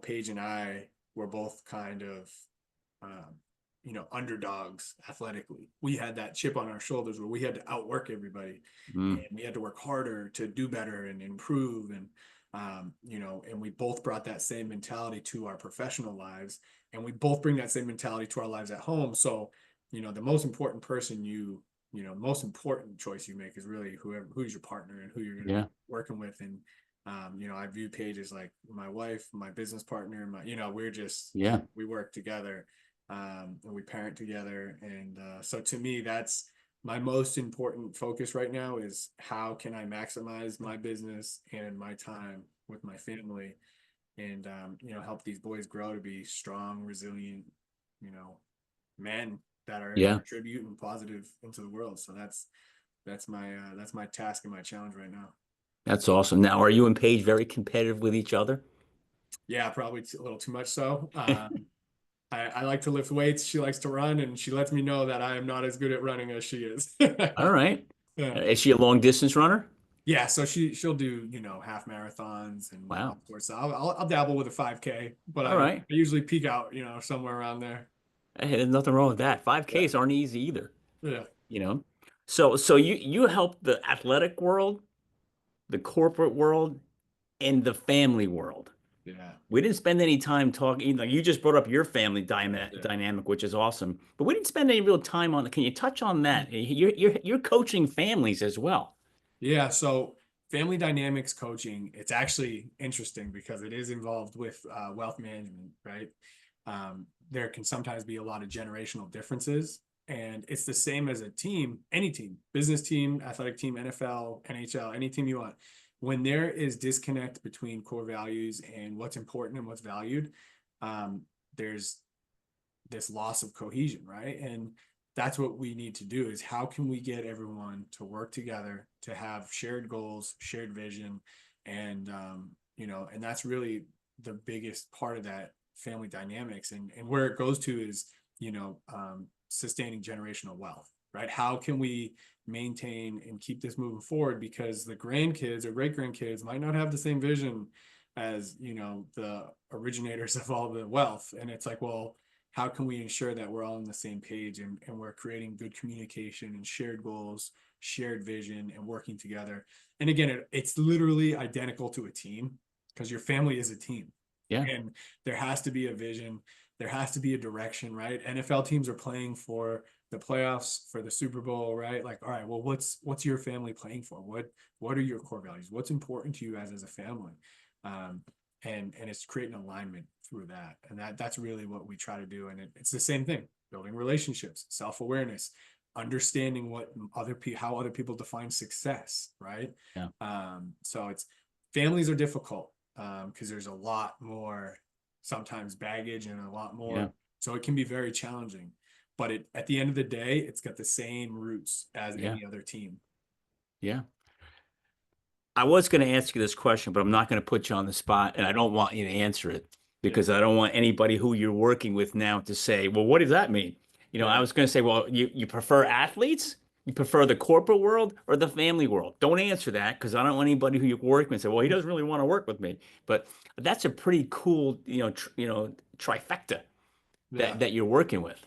Paige and I were both kind of um, underdogs athletically. We had that chip on our shoulders where we had to outwork everybody, and Mm, we had to work harder to do better and improve. And, and we both brought that same mentality to our professional lives, and we both bring that same mentality to our lives at home. So, the most important person most important choice you make is really who's your partner and who you're going to be yeah. working with. And, I view Paige as like my wife, my business partner, Yeah. we work together, and we parent together. And so to me, that's my most important focus right now, is how can I maximize my business and my time with my family, and help these boys grow to be strong, resilient, you know, men that are Yeah. contributing positive into the world. So that's my task and my challenge right now. That's awesome. Now, are you and Paige very competitive with each other? Yeah, probably a little too much so. I like to lift weights. She likes to run, and she lets me know that I am not as good at running as she is. All right. Yeah. Is she a long distance runner? Yeah, so she'll do, half marathons and all Wow. sorts. So I'll dabble with a 5K, but All I right. usually peak out, somewhere around there. Hey, there's nothing wrong with that. Yeah. 5Ks aren't easy either, Yeah. you know? So you help the athletic world, the corporate world, and the family world. Yeah. We didn't spend any time talking, like you just brought up your family Yeah. dynamic, which is awesome. But we didn't spend any real time on it. Can you touch on that? You're coaching families as well. Yeah, so family dynamics coaching, it's actually interesting because it is involved with wealth management, right? There can sometimes be a lot of generational differences, and it's the same as a team, any team, business team, athletic team, NFL, NHL, any team you want. When there is disconnect between core values and what's important and what's valued, there's this loss of cohesion, right? And that's what we need to do, is how can we get everyone to work together to have shared goals, shared vision, and and that's really the biggest part of that family dynamics. And where it goes to is sustaining generational wealth, right? How can we maintain and keep this moving forward, because the grandkids or great grandkids might not have the same vision as the originators of all the wealth. And it's like, well, how can we ensure that we're all on the same page, and we're creating good communication and shared goals, shared vision, and working together. And again, it's literally identical to a team, because your family is a team, Yeah. and there has to be a vision, there has to be a direction, right? NFL teams are playing for the playoffs, for the Super Bowl, right? Like, all right, well, what's your family playing for? What are your core values? What's important to you guys as a family? and it's creating alignment through that. And that's really what we try to do. And it's the same thing: building relationships, self-awareness, understanding what other people, how other people define success, right? Yeah. So it's families are difficult because there's a lot more sometimes baggage and a lot Yeah. more, so it can be very challenging. But at the end of the day, it's got the same roots as Yeah. any other team. Yeah. I was going to ask you this question, but I'm not going to put you on the spot, and I don't want you to answer it Yeah, because I don't want anybody who you're working with now to say, "Well, what does that mean?" I yeah, was going to say, "Well, you prefer athletes? You prefer the corporate world or the family world?" Don't answer that because I don't want anybody who you're working with say, "Well, he doesn't really want to work with me." But that's a pretty cool, trifecta yeah. that you're working with.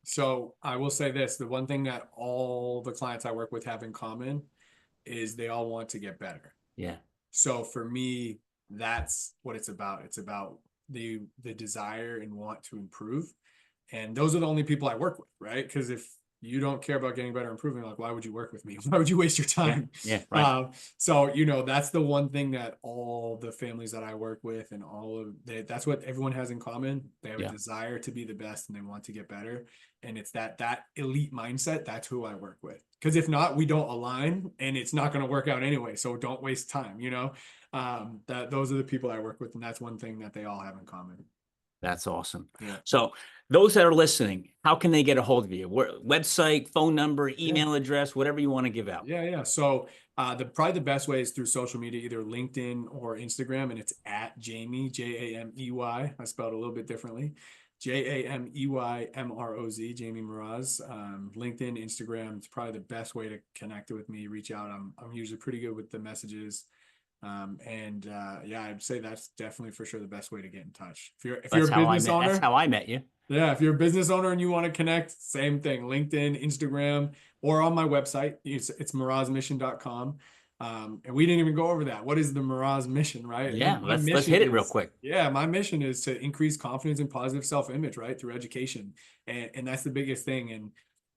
So I will say this: the one thing that all the clients I work with have in common is they all want to get better. Yeah. So for me, that's what it's about. It's about the desire and want to improve. And those are the only people I work with, right? Because if you don't care about getting better and improving, like, why would you work with me? Why would you waste your Yeah. time? Yeah. Right. So that's the one thing that all the families that I work with and that's what everyone has in common. They have a Yeah. desire to be the best and they want to get better. And it's that elite mindset. That's who I work with. Because if not, we don't align and it's not going to work out anyway. So don't waste time. That those are the people I work with, and that's one thing that they all have in common. That's awesome. Yeah. So, those that are listening, how can they get a hold of you? Website, phone number, Yeah. email address, whatever you want to give out. Yeah. So the probably the best way is through social media, either LinkedIn or Instagram, and it's at Jamey, Jamey. I spelled it a little bit differently. Jameymroz, Jamey Mroz. LinkedIn, Instagram, it's probably the best way to connect with me, reach out. I'm usually pretty good with the messages. Yeah, I'd say that's definitely for sure the best way to get in touch. If you're That's a how I business met. That's owner, how I met you. yeah, if you're a business owner and you want to connect, same thing, LinkedIn, Instagram, or on my website. It's morozmission.com. And we didn't even go over that. What is the Mroz mission, right? Yeah, My let's mission hit it real is, quick. yeah, my mission is to increase confidence and positive self-image, right? Through education. And that's the biggest thing. And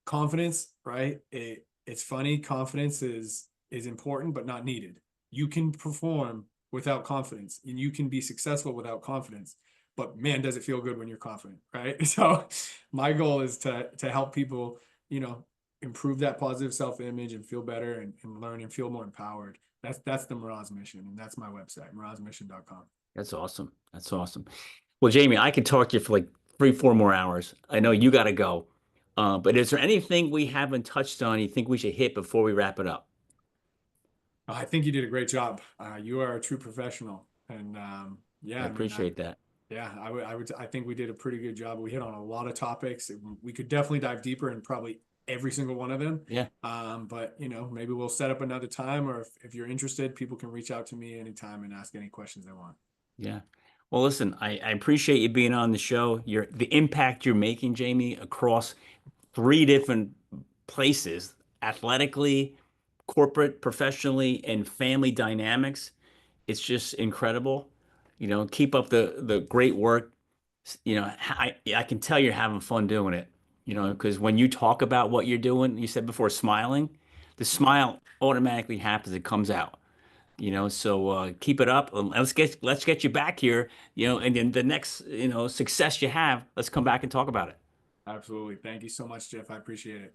confidence, right? It's funny, confidence is important, but not needed. You can perform without confidence, and you can be successful without confidence, but man, does it feel good when you're confident, right? So my goal is to help people, you know, improve that positive self-image and feel better and learn and feel more empowered. That's the Mroz mission, and that's my website, morozmission.com. That's awesome. That's awesome. Well, Jamey, I could talk to you for like 3, 4 more hours. I know you got to go. But is there anything we haven't touched on you think we should hit before we wrap it up? I think you did a great job. You are a true professional, and I yeah, man, appreciate that. yeah, I think we did a pretty good job. We hit on a lot of topics. We could definitely dive deeper in probably every single one of them. Yeah. But maybe we'll set up another time, or if you're interested, people can reach out to me anytime and ask any questions they want. Yeah. Well, listen, I appreciate you being on the show. The impact you're making, Jamey, across 3 different places, athletically, corporate, professionally, and family dynamics. It's just incredible. Keep up the great work. I can tell you're having fun doing it, because when you talk about what you're doing, you said before smiling, the smile automatically happens. It comes out. So keep it up. Let's get you back here, and then the next, success you have, let's come back and talk about it. Absolutely. Thank you so much, Jeff. I appreciate it.